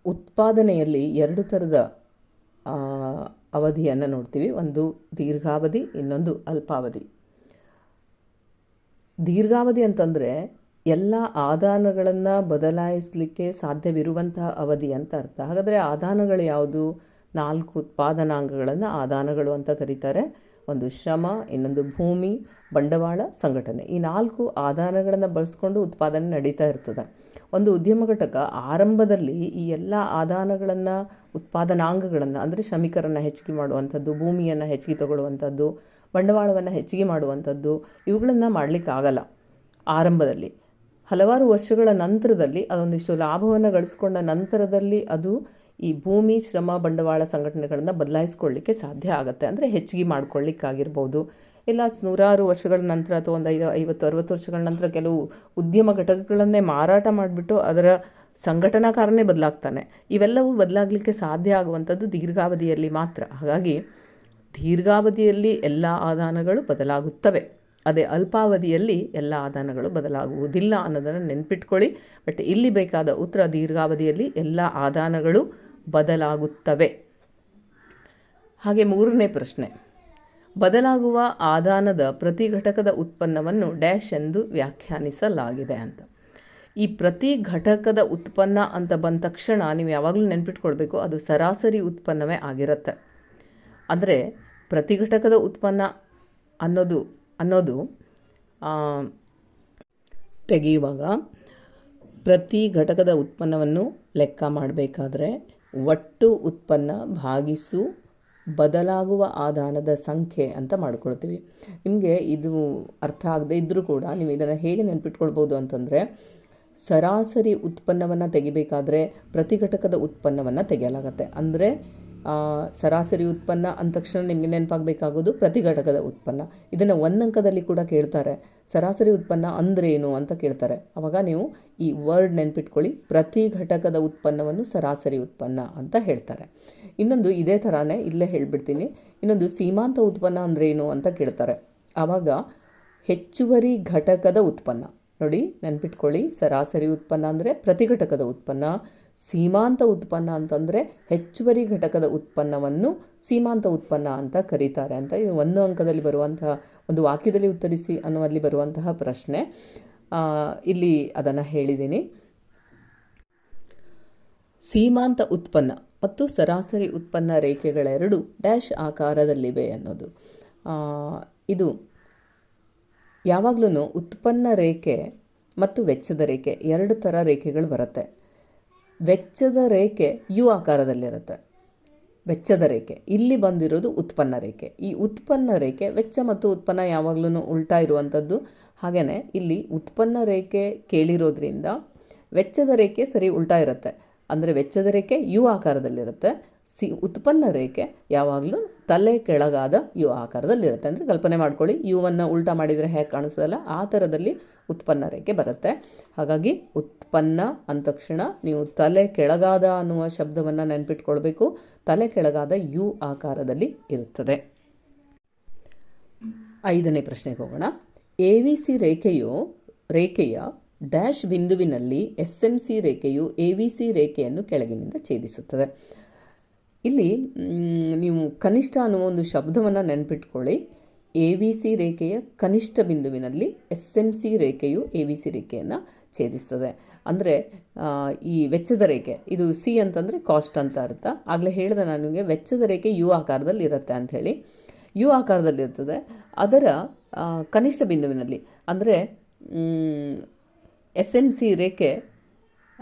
Speaker 2: ಉತ್ಪಾದನೆಯಲ್ಲಿ ಎರಡು ಥರದ ಅವಧಿಯನ್ನು ನೋಡ್ತೀವಿ. ಒಂದು ದೀರ್ಘಾವಧಿ, ಇನ್ನೊಂದು ಅಲ್ಪಾವಧಿ. ದೀರ್ಘಾವಧಿ ಅಂತಂದರೆ ಎಲ್ಲ ಆದಾನಗಳನ್ನು ಬದಲಾಯಿಸಲಿಕ್ಕೆ ಸಾಧ್ಯವಿರುವಂತಹ ಅವಧಿ ಅಂತ ಅರ್ಥ. ಹಾಗಾದರೆ ಆದಾನಗಳು ಯಾವುದು? 4 ಉತ್ಪಾದನಾಂಗಗಳನ್ನು ಆದಾನಗಳು ಅಂತ ಕರೀತಾರೆ. ಒಂದು ಶ್ರಮ, ಇನ್ನೊಂದು ಭೂಮಿ, ಬಂಡವಾಳ, ಸಂಘಟನೆ. ಈ 4 ಆದಾನಗಳನ್ನು ಬಳಸ್ಕೊಂಡು ಉತ್ಪಾದನೆ ನಡೀತಾ ಇರ್ತದೆ. ಒಂದು ಉದ್ಯಮ ಘಟಕ ಆರಂಭದಲ್ಲಿ ಈ ಎಲ್ಲ ಆದಾನಗಳನ್ನು, ಉತ್ಪಾದನಾಂಗಗಳನ್ನು ಅಂದರೆ ಶ್ರಮಿಕರನ್ನು ಹೆಚ್ಚಿಗೆ ಮಾಡುವಂಥದ್ದು, ಭೂಮಿಯನ್ನು ಹೆಚ್ಚಿಗೆ ತಗೊಳ್ಳುವಂಥದ್ದು, ಬಂಡವಾಳವನ್ನು ಹೆಚ್ಚಿಗೆ ಮಾಡುವಂಥದ್ದು, ಇವುಗಳನ್ನು ಮಾಡಲಿಕ್ಕಾಗಲ್ಲ ಆರಂಭದಲ್ಲಿ. ಹಲವಾರು ವರ್ಷಗಳ ನಂತರದಲ್ಲಿ ಅದೊಂದಿಷ್ಟು ಲಾಭವನ್ನು ಗಳಿಸ್ಕೊಂಡ ನಂತರದಲ್ಲಿ ಅದು ಈ ಭೂಮಿ, ಶ್ರಮ, ಬಂಡವಾಳ, ಸಂಘಟನೆಗಳನ್ನು ಬದಲಾಯಿಸ್ಕೊಳ್ಳಿಕ್ಕೆ ಸಾಧ್ಯ ಆಗುತ್ತೆ. ಅಂದರೆ ಹೆಚ್ಚಿಗೆ ಮಾಡ್ಕೊಳ್ಳಿಕ್ಕಾಗಿರ್ಬೋದು. ಇಲ್ಲ ನೂರಾರು ವರ್ಷಗಳ ನಂತರ ಅಥವಾ ಒಂದು 50-60 ವರ್ಷಗಳ ನಂತರ ಕೆಲವು ಉದ್ಯಮ ಘಟಕಗಳನ್ನೇ ಮಾರಾಟ ಮಾಡಿಬಿಟ್ಟು ಅದರ ಸಂಘಟನಾಕಾರನೇ ಬದಲಾಗ್ತಾನೆ. ಇವೆಲ್ಲವೂ ಬದಲಾಗಲಿಕ್ಕೆ ಸಾಧ್ಯ ಆಗುವಂಥದ್ದು ದೀರ್ಘಾವಧಿಯಲ್ಲಿ ಮಾತ್ರ. ಹಾಗಾಗಿ ದೀರ್ಘಾವಧಿಯಲ್ಲಿ ಎಲ್ಲ ಆದಾನಗಳು ಬದಲಾಗುತ್ತವೆ. ಅದೇ ಅಲ್ಪಾವಧಿಯಲ್ಲಿ ಎಲ್ಲ ಆದಾನಗಳು ಬದಲಾಗುವುದಿಲ್ಲ ಅನ್ನೋದನ್ನು ನೆನ್ಪಿಟ್ಕೊಳ್ಳಿ. ಬಟ್ ಇಲ್ಲಿ ಬೇಕಾದ ಉತ್ತರ ದೀರ್ಘಾವಧಿಯಲ್ಲಿ ಎಲ್ಲ ಆದಾನಗಳು ಬದಲಾಗುತ್ತವೆ. ಹಾಗೆ ಮೂರನೇ ಪ್ರಶ್ನೆ, ಬದಲಾಗುವ ಆದಾನದ ಪ್ರತಿ ಘಟಕದ ಉತ್ಪನ್ನವನ್ನು ಡ್ಯಾಶ್ ಎಂದು ವ್ಯಾಖ್ಯಾನಿಸಲಾಗಿದೆ ಅಂತ. ಈ ಪ್ರತಿ ಘಟಕದ ಉತ್ಪನ್ನ ಅಂತ ಬಂದ ತಕ್ಷಣ ನೀವು ಯಾವಾಗಲೂ ನೆನ್ಪಿಟ್ಕೊಳ್ಬೇಕು, ಅದು ಸರಾಸರಿ ಉತ್ಪನ್ನವೇ ಆಗಿರುತ್ತೆ. ಅಂದರೆ ಪ್ರತಿ ಘಟಕದ ಉತ್ಪನ್ನ ಅನ್ನೋದು ತೆಗೆಯುವಾಗ ಪ್ರತಿ ಘಟಕದ ಉತ್ಪನ್ನವನ್ನು ಲೆಕ್ಕ ಮಾಡಬೇಕಾದ್ರೆ ಒಟ್ಟು ಉತ್ಪನ್ನ ಭಾಗಿಸು ಬದಲಾಗುವ ಆದಾನದ ಸಂಖ್ಯೆ ಅಂತ ಮಾಡ್ಕೊಳ್ತೀವಿ. ನಿಮಗೆ ಇದು ಅರ್ಥ ಆಗದೆ ಇದ್ದರೂ ಕೂಡ ನೀವು ಇದನ್ನು ಹೇಗೆ ನೆನ್ಪಿಟ್ಕೊಳ್ಬೋದು ಅಂತಂದರೆ, ಸರಾಸರಿ ಉತ್ಪನ್ನವನ್ನು ತೆಗಿಬೇಕಾದ್ರೆ ಪ್ರತಿ ಘಟಕದ ಉತ್ಪನ್ನವನ್ನು ತೆಗೆಯಲಾಗತ್ತೆ. ಅಂದರೆ ಸರಾಸರಿ ಉತ್ಪನ್ನ ಅಂದ ತಕ್ಷಣ ನಿಮಗೆ ನೆನಪಾಗಬೇಕಾಗೋದು ಪ್ರತಿ ಘಟಕದ ಉತ್ಪನ್ನ. ಇದನ್ನು ಒಂದಂಕದಲ್ಲಿ ಕೂಡ ಕೇಳ್ತಾರೆ. ಸರಾಸರಿ ಉತ್ಪನ್ನ ಅಂದ್ರೇನು ಅಂತ ಕೇಳ್ತಾರೆ. ಆವಾಗ ನೀವು ಈ ವರ್ಡ್ ನೆನ್ಪಿಟ್ಕೊಳ್ಳಿ, ಪ್ರತಿ ಘಟಕದ ಉತ್ಪನ್ನವನ್ನು ಸರಾಸರಿ ಉತ್ಪನ್ನ ಅಂತ ಹೇಳ್ತಾರೆ. ಇನ್ನೊಂದು ಇದೇ ಥರನೇ ಇಲ್ಲೇ ಹೇಳ್ಬಿಡ್ತೀನಿ. ಇನ್ನೊಂದು ಸೀಮಾಂತ ಉತ್ಪನ್ನ ಅಂದ್ರೇನು ಅಂತ ಕೇಳ್ತಾರೆ. ಆವಾಗ ಹೆಚ್ಚುವರಿ ಘಟಕದ ಉತ್ಪನ್ನ ನೋಡಿ ನೆನ್ಪಿಟ್ಕೊಳ್ಳಿ. ಸರಾಸರಿ ಉತ್ಪನ್ನ ಅಂದರೆ ಪ್ರತಿ ಘಟಕದ ಉತ್ಪನ್ನ. ಸೀಮಾಂತ ಉತ್ಪನ್ನ ಅಂತಂದರೆ ಹೆಚ್ಚುವರಿ ಘಟಕದ ಉತ್ಪನ್ನವನ್ನು ಸೀಮಾಂತ ಉತ್ಪನ್ನ ಅಂತ ಕರೀತಾರೆ ಅಂತ. ಇದು ಒಂದು ಅಂಕದಲ್ಲಿ ಬರುವಂತಹ, ಒಂದು ವಾಕ್ಯದಲ್ಲಿ ಉತ್ತರಿಸಿ ಅನ್ನುವಲ್ಲಿ ಬರುವಂತಹ ಪ್ರಶ್ನೆ. ಇಲ್ಲಿ ಅದನ್ನು ಹೇಳಿದ್ದೀನಿ. ಸೀಮಾಂತ ಉತ್ಪನ್ನ ಮತ್ತು ಸರಾಸರಿ ಉತ್ಪನ್ನ ರೇಖೆಗಳೆರಡು ಡ್ಯಾಶ್ ಆಕಾರದಲ್ಲಿವೆ ಅನ್ನೋದು. ಇದು ಯಾವಾಗಲೂ ಉತ್ಪನ್ನ ರೇಖೆ ಮತ್ತು ವೆಚ್ಚದ ರೇಖೆ ಎರಡು ಥರ ರೇಖೆಗಳು ಬರುತ್ತೆ. ವೆಚ್ಚದ ರೇಖೆ ಯು ಆಕಾರದಲ್ಲಿರುತ್ತೆ. ವೆಚ್ಚದ ರೇಖೆ ಇಲ್ಲಿ ಬಂದಿರೋದು ಉತ್ಪನ್ನ ರೇಖೆ. ಈ ಉತ್ಪನ್ನ ರೇಖೆ ವೆಚ್ಚ ಮತ್ತು ಉತ್ಪನ್ನ ಯಾವಾಗಲೂ ಉಲ್ಟಾ ಇರುವಂಥದ್ದು. ಹಾಗೆಯೇ ಇಲ್ಲಿ ಉತ್ಪನ್ನ ರೇಖೆ ಕೇಳಿರೋದ್ರಿಂದ ವೆಚ್ಚದ ರೇಖೆ ಸರಿ ಉಲ್ಟಾ ಇರುತ್ತೆ. ಅಂದರೆ ವೆಚ್ಚದ ರೇಖೆ ಯು ಆಕಾರದಲ್ಲಿರುತ್ತೆ. ಉತ್ಪನ್ನ ರೇಖೆ ಯಾವಾಗಲೂ ತಲೆ ಕೆಳಗಾದ ಯು ಆಕಾರದಲ್ಲಿರುತ್ತೆ. ಅಂದರೆ ಕಲ್ಪನೆ ಮಾಡ್ಕೊಳ್ಳಿ, ಯುವನ್ನು ಉಲ್ಟಾ ಮಾಡಿದರೆ ಹೇಗೆ ಕಾಣಿಸ್ತದಲ್ಲ ಆ ಥರದಲ್ಲಿ ಉತ್ಪನ್ನ ರೇಖೆ ಬರುತ್ತೆ. ಹಾಗಾಗಿ ಉತ್ಪನ್ನ ಅಂದ ತಕ್ಷಣ ನೀವು ತಲೆ ಕೆಳಗಾದ ಅನ್ನುವ ಶಬ್ದವನ್ನು ನೆನಪಿಟ್ಕೊಳ್ಬೇಕು. ತಲೆ ಕೆಳಗಾದ ಯು ಆಕಾರದಲ್ಲಿ ಇರುತ್ತದೆ. 5ನೇ ಪ್ರಶ್ನೆಗೆ ಹೋಗೋಣ. AVC ರೇಖೆಯ ಡ್ಯಾಶ್ ಬಿಂದುವಿನಲ್ಲಿ SMC ರೇಖೆಯು AVC ರೇಖೆಯನ್ನು ಕೆಳಗಿನಿಂದ ಛೇದಿಸುತ್ತದೆ. ಇಲ್ಲಿ ನೀವು ಕನಿಷ್ಠ ಅನ್ನುವ ಒಂದು ಶಬ್ದವನ್ನು ನೆನಪಿಟ್ಕೊಳ್ಳಿ. AVC ರೇಖೆಯ ಕನಿಷ್ಠ ಬಿಂದುವಿನಲ್ಲಿ SMC ರೇಖೆಯು AVC ರೇಖೆಯನ್ನು ಛೇದಿಸ್ತದೆ. ಅಂದರೆ ಈ ವೆಚ್ಚದ ರೇಖೆ, ಇದು ಸಿ ಅಂತಂದರೆ ಕಾಸ್ಟ್ ಅಂತ ಅರ್ಥ. ಆಗಲೇ ಹೇಳಿದೆ ನಾನು ನಿಮಗೆ, ವೆಚ್ಚದ ರೇಖೆ ಯು ಆಕಾರದಲ್ಲಿ ಇರುತ್ತೆ ಅಂಥೇಳಿ. ಯು ಆಕಾರದಲ್ಲಿರ್ತದೆ. ಅದರ ಕನಿಷ್ಠ ಬಿಂದುವಿನಲ್ಲಿ ಅಂದರೆ SMC ರೇಖೆ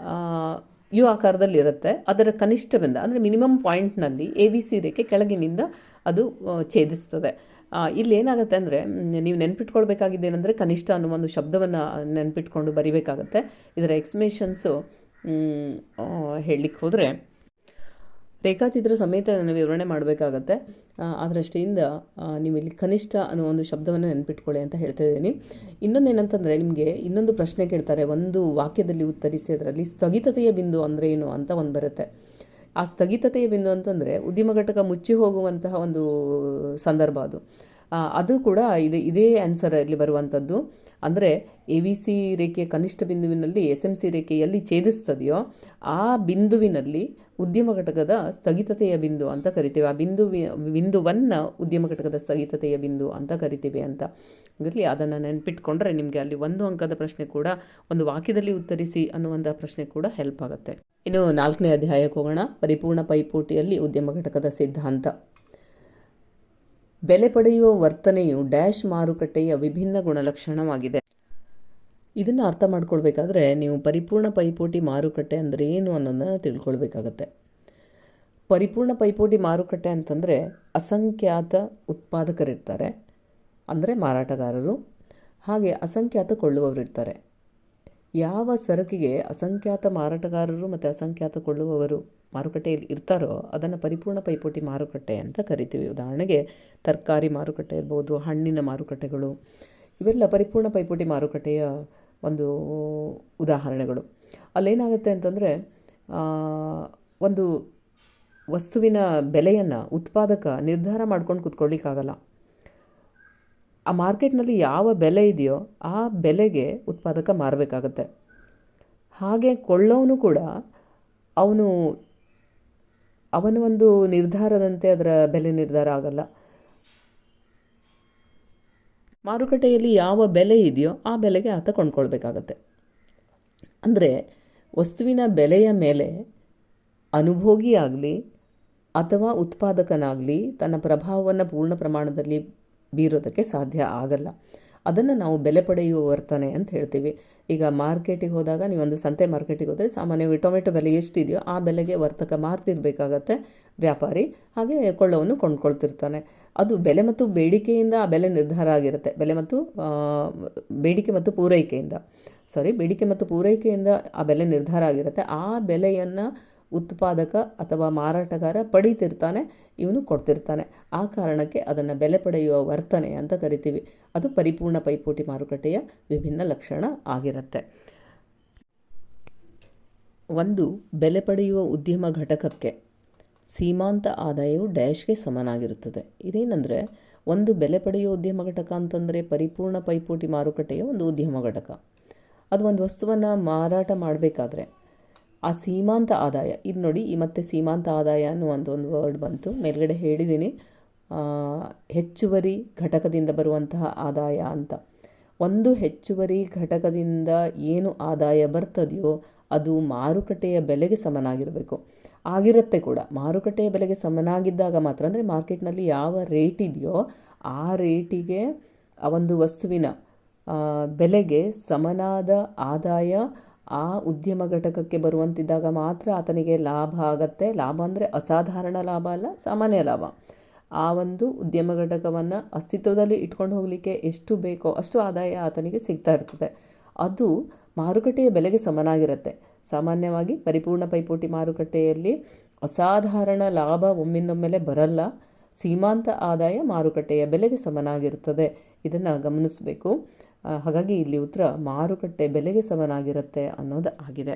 Speaker 2: ಯು ಆಕಾರದಲ್ಲಿರುತ್ತೆ. ಅದರ ಕನಿಷ್ಠ ಬಿಂದು ಅಂದರೆ ಮಿನಿಮಮ್ ಪಾಯಿಂಟ್ನಲ್ಲಿ ABC ರೇಖೆ ಕೆಳಗಿನಿಂದ ಅದು ಛೇದಿಸ್ತದೆ. ಇಲ್ಲಿ ಏನಾಗುತ್ತೆ ಅಂದರೆ ನೀವು ನೆನ್ಪಿಟ್ಕೊಳ್ಬೇಕಾಗಿದ್ದೇನೆಂದರೆ ಕನಿಷ್ಠ ಅನ್ನುವ ಒಂದು ಶಬ್ದವನ್ನು ನೆನ್ಪಿಟ್ಕೊಂಡು ಬರಿಬೇಕಾಗತ್ತೆ. ಇದರ ಎಕ್ಸ್ಪ್ಲೇಷನ್ಸು ಹೇಳಲಿಕ್ಕೆ ಹೋದರೆ ರೇಖಾಚಿತ್ರ ಸಮೇತ ಅದನ್ನು ವಿವರಣೆ ಮಾಡಬೇಕಾಗತ್ತೆ. ಅದರಷ್ಟಿಂದ ನೀವು ಇಲ್ಲಿ ಕನಿಷ್ಠ ಅನ್ನೋ ಒಂದು ಶಬ್ದವನ್ನು ನೆನ್ಪಿಟ್ಕೊಳ್ಳಿ ಅಂತ ಹೇಳ್ತಾ ಇದ್ದೀನಿ. ಇನ್ನೊಂದು ಏನಂತಂದರೆ ನಿಮಗೆ ಇನ್ನೊಂದು ಪ್ರಶ್ನೆ ಕೇಳ್ತಾರೆ, ಒಂದು ವಾಕ್ಯದಲ್ಲಿ ಉತ್ತರಿಸಿ ಅದರಲ್ಲಿ ಸ್ಥಗಿತತೆಯ ಬಿಂದು ಅಂದರೆ ಏನು ಅಂತ ಒಂದು ಬರುತ್ತೆ. ಆ ಸ್ಥಗಿತತೆಯ ಬಿಂದು ಅಂತಂದರೆ ಉದ್ಯಮ ಘಟಕ ಮುಚ್ಚಿ ಹೋಗುವಂತಹ ಒಂದು ಸಂದರ್ಭ ಅದು ಕೂಡ ಇದೇ ಆನ್ಸರ್ ಇಲ್ಲಿ ಬರುವಂಥದ್ದು. ಅಂದರೆ ABC ರೇಖೆಯ ಕನಿಷ್ಠ ಬಿಂದುವಿನಲ್ಲಿ SMC ರೇಖೆ ಎಲ್ಲಿ ಛೇದಿಸ್ತದೆಯೋ ಆ ಬಿಂದುವಿನಲ್ಲಿ ಉದ್ಯಮ ಘಟಕದ ಸ್ಥಗಿತತೆಯ ಬಿಂದು ಅಂತ ಕರಿತೀವಿ. ಆ ಬಿಂದುವನ್ನು ಉದ್ಯಮ ಘಟಕದ ಸ್ಥಗಿತತೆಯ ಬಿಂದು ಅಂತ ಕರಿತೀವಿ ಅಂತ ಇರಲಿ. ಅದನ್ನು ನೆನ್ಪಿಟ್ಕೊಂಡ್ರೆ ನಿಮಗೆ ಅಲ್ಲಿ 1 ಅಂಕದ ಪ್ರಶ್ನೆ ಕೂಡ, ಒಂದು ವಾಕ್ಯದಲ್ಲಿ ಉತ್ತರಿಸಿ ಅನ್ನುವಂಥ ಪ್ರಶ್ನೆ ಕೂಡ ಹೆಲ್ಪ್ ಆಗುತ್ತೆ. ಇನ್ನು 4ನೇ ಅಧ್ಯಾಯಕ್ಕೆ ಹೋಗೋಣ. ಪರಿಪೂರ್ಣ ಪೈಪೋಟಿಯಲ್ಲಿ ಉದ್ಯಮ ಘಟಕದ ಸಿದ್ಧಾಂತ. ಬೆಲೆ ಪಡೆಯುವ ವರ್ತನೆಯು ಡ್ಯಾಶ್ ಮಾರುಕಟ್ಟೆಯ ವಿಭಿನ್ನ ಗುಣಲಕ್ಷಣವಾಗಿದೆ. ಇದನ್ನು ಅರ್ಥ ಮಾಡ್ಕೊಳ್ಬೇಕಾದ್ರೆ ನೀವು ಪರಿಪೂರ್ಣ ಪೈಪೋಟಿ ಮಾರುಕಟ್ಟೆ ಅಂದರೆ ಏನು ಅನ್ನೋದನ್ನು ತಿಳ್ಕೊಳ್ಬೇಕಾಗತ್ತೆ. ಪರಿಪೂರ್ಣ ಪೈಪೋಟಿ ಮಾರುಕಟ್ಟೆ ಅಂತಂದರೆ ಅಸಂಖ್ಯಾತ ಉತ್ಪಾದಕರಿರ್ತಾರೆ, ಅಂದರೆ ಮಾರಾಟಗಾರರು, ಹಾಗೆ ಅಸಂಖ್ಯಾತ ಕೊಳ್ಳುವವರಿರ್ತಾರೆ. ಯಾವ ಸರಕಿಗೆ ಅಸಂಖ್ಯಾತ ಮಾರಾಟಗಾರರು ಮತ್ತು ಅಸಂಖ್ಯಾತ ಕೊಳ್ಳುವವರು ಮಾರುಕಟ್ಟೆಯಲ್ಲಿ ಇರ್ತಾರೋ ಅದನ್ನು ಪರಿಪೂರ್ಣ ಪೈಪೋಟಿ ಮಾರುಕಟ್ಟೆ ಅಂತ ಕರಿತೀವಿ. ಉದಾಹರಣೆಗೆ ತರಕಾರಿ ಮಾರುಕಟ್ಟೆ ಇರ್ಬೋದು, ಹಣ್ಣಿನ ಮಾರುಕಟ್ಟೆಗಳು, ಇವೆಲ್ಲ ಪರಿಪೂರ್ಣ ಪೈಪೋಟಿ ಮಾರುಕಟ್ಟೆಯ ಒಂದು ಉದಾಹರಣೆಗಳು. ಅಲ್ಲೇನಾಗುತ್ತೆ ಅಂತಂದರೆ ಒಂದು ವಸ್ತುವಿನ ಬೆಲೆಯನ್ನು ಉತ್ಪಾದಕ ನಿರ್ಧಾರ ಮಾಡ್ಕೊಂಡು ಕೂತ್ಕೊಳ್ಳಿಕ್ಕಾಗಲ್ಲ. ಆ ಮಾರ್ಕೆಟ್ನಲ್ಲಿ ಯಾವ ಬೆಲೆ ಇದೆಯೋ ಆ ಬೆಲೆಗೆ ಉತ್ಪಾದಕ ಮಾರಬೇಕಾಗತ್ತೆ. ಹಾಗೆ ಕೊಳ್ಳೋನು ಕೂಡ ಅವನ ಒಂದು ನಿರ್ಧಾರದಂತೆ ಅದರ ಬೆಲೆ ನಿರ್ಧಾರ ಆಗಲ್ಲ. ಮಾರುಕಟ್ಟೆಯಲ್ಲಿ ಯಾವ ಬೆಲೆ ಇದೆಯೋ ಆ ಬೆಲೆಗೆ ಆತ ಕೊಂಡ್ಕೊಳ್ಬೇಕಾಗತ್ತೆ. ಅಂದರೆ ವಸ್ತುವಿನ ಬೆಲೆಯ ಮೇಲೆ ಅನುಭೋಗಿಯಾಗಲಿ ಅಥವಾ ಉತ್ಪಾದಕನಾಗಲಿ ತನ್ನ ಪ್ರಭಾವವನ್ನು ಪೂರ್ಣ ಪ್ರಮಾಣದಲ್ಲಿ ಬೀರೋದಕ್ಕೆ ಸಾಧ್ಯ ಆಗಲ್ಲ. ಅದನ್ನು ನಾವು ಬೆಲೆ ಪಡೆಯುವ ವರ್ತನೆ ಅಂತ ಹೇಳ್ತೀವಿ. ಈಗ ಮಾರ್ಕೆಟಿಗೆ ಹೋದಾಗ ನೀವೊಂದು ಸಂತೆ ಮಾರ್ಕೆಟಿಗೆ ಹೋದರೆ ಸಾಮಾನ್ಯವಾಗಿ ಟೊಮೆಟೊ ಬೆಲೆ ಎಷ್ಟಿದೆಯೋ ಆ ಬೆಲೆಗೆ ವರ್ತಕ ಮಾರ್ತಿರ್ಬೇಕಾಗತ್ತೆ ವ್ಯಾಪಾರಿ, ಹಾಗೆ ಕೊಳ್ಳೋನು ಕೊಂಡ್ಕೊಳ್ತಿರ್ತಾನೆ. ಅದು ಬೆಲೆ ಮತ್ತು ಬೇಡಿಕೆಯಿಂದ ಆ ಬೆಲೆ ನಿರ್ಧಾರ ಆಗಿರುತ್ತೆ. ಬೇಡಿಕೆ ಮತ್ತು ಪೂರೈಕೆಯಿಂದ ಆ ಬೆಲೆ ನಿರ್ಧಾರ ಆಗಿರುತ್ತೆ. ಆ ಬೆಲೆಯನ್ನು ಉತ್ಪಾದಕ ಅಥವಾ ಮಾರಾಟಗಾರ ಪಡೀತಿರ್ತಾನೆ, ಇವನು ಕೊಡ್ತಿರ್ತಾನೆ. ಆ ಕಾರಣಕ್ಕೆ ಅದನ್ನು ಬೆಲೆ ಪಡೆಯುವ ವರ್ತನೆ ಅಂತ ಕರಿತೀವಿ. ಅದು ಪರಿಪೂರ್ಣ ಪೈಪೋಟಿ ಮಾರುಕಟ್ಟೆಯ ವಿಭಿನ್ನ ಲಕ್ಷಣ ಆಗಿರುತ್ತೆ. ಒಂದು ಬೆಲೆ ಪಡೆಯುವ ಉದ್ಯಮ ಘಟಕಕ್ಕೆ ಸೀಮಾಂತ ಆದಾಯವು ಡ್ಯಾಶ್ಗೆ ಸಮನಾಗಿರುತ್ತದೆ. ಇದೇನೆಂದರೆ ಒಂದು ಬೆಲೆ ಪಡೆಯುವ ಉದ್ಯಮ ಘಟಕ ಅಂತಂದರೆ ಪರಿಪೂರ್ಣ ಪೈಪೋಟಿ ಮಾರುಕಟ್ಟೆಯ ಒಂದು ಉದ್ಯಮ ಘಟಕ. ಅದು ಒಂದು ವಸ್ತುವನ್ನು ಮಾರಾಟ ಮಾಡಬೇಕಾದ್ರೆ ಆ ಸೀಮಾಂತ ಆದಾಯ, ಇದು ನೋಡಿ ಈ ಮತ್ತೆ ಸೀಮಾಂತ ಆದಾಯ ಅನ್ನುವಂಥ ಒಂದು ವರ್ಡ್ ಬಂತು, ಮೇಲ್ಗಡೆ ಹೇಳಿದ್ದೀನಿ ಹೆಚ್ಚುವರಿ ಘಟಕದಿಂದ ಬರುವಂತಹ ಆದಾಯ ಅಂತ. ಒಂದು ಹೆಚ್ಚುವರಿ ಘಟಕದಿಂದ ಏನು ಆದಾಯ ಬರ್ತದೆಯೋ ಅದು ಮಾರುಕಟ್ಟೆಯ ಬೆಲೆಗೆ ಸಮನಾಗಿರಬೇಕು. ಆಗಿರುತ್ತೆ ಕೂಡ. ಮಾರುಕಟ್ಟೆಯ ಬೆಲೆಗೆ ಸಮನಾಗಿದ್ದಾಗ ಮಾತ್ರ, ಅಂದರೆ ಮಾರ್ಕೆಟ್ನಲ್ಲಿ ಯಾವ ರೇಟ್ ಇದೆಯೋ ಆ ರೇಟಿಗೆ ಆ ಒಂದು ವಸ್ತುವಿನ ಬೆಲೆಗೆ ಸಮನಾದ ಆದಾಯ ಆ ಉದ್ಯಮ ಘಟಕಕ್ಕೆ ಬರುವಂತಿದ್ದಾಗ ಮಾತ್ರ ಆತನಿಗೆ ಲಾಭ ಆಗತ್ತೆ. ಲಾಭ ಅಂದರೆ ಅಸಾಧಾರಣ ಲಾಭ ಅಲ್ಲ, ಸಾಮಾನ್ಯ ಲಾಭ. ಆ ಒಂದು ಉದ್ಯಮ ಘಟಕವನ್ನು ಅಸ್ತಿತ್ವದಲ್ಲಿ ಇಟ್ಕೊಂಡು ಹೋಗಲಿಕ್ಕೆ ಎಷ್ಟು ಬೇಕೋ ಅಷ್ಟು ಆದಾಯ ಆತನಿಗೆ ಸಿಗ್ತಾ ಇರ್ತದೆ. ಅದು ಮಾರುಕಟ್ಟೆಯ ಬೆಲೆಗೆ ಸಮನಾಗಿರುತ್ತೆ. ಸಾಮಾನ್ಯವಾಗಿ ಪರಿಪೂರ್ಣ ಪೈಪೋಟಿ ಮಾರುಕಟ್ಟೆಯಲ್ಲಿ ಅಸಾಧಾರಣ ಲಾಭ ಒಮ್ಮಿಂದೊಮ್ಮೆಲೆ ಬರಲ್ಲ. ಸೀಮಾಂತ ಆದಾಯ ಮಾರುಕಟ್ಟೆಯ ಬೆಲೆಗೆ ಸಮನಾಗಿರ್ತದೆ. ಇದನ್ನು ಗಮನಿಸಬೇಕು. ಹಾಗಾಗಿ ಇಲ್ಲಿ ಉತ್ತರ ಮಾರುಕಟ್ಟೆ ಬೆಲೆಗೆ ಸಮನಾಗಿರುತ್ತೆ ಅನ್ನೋದು ಆಗಿದೆ.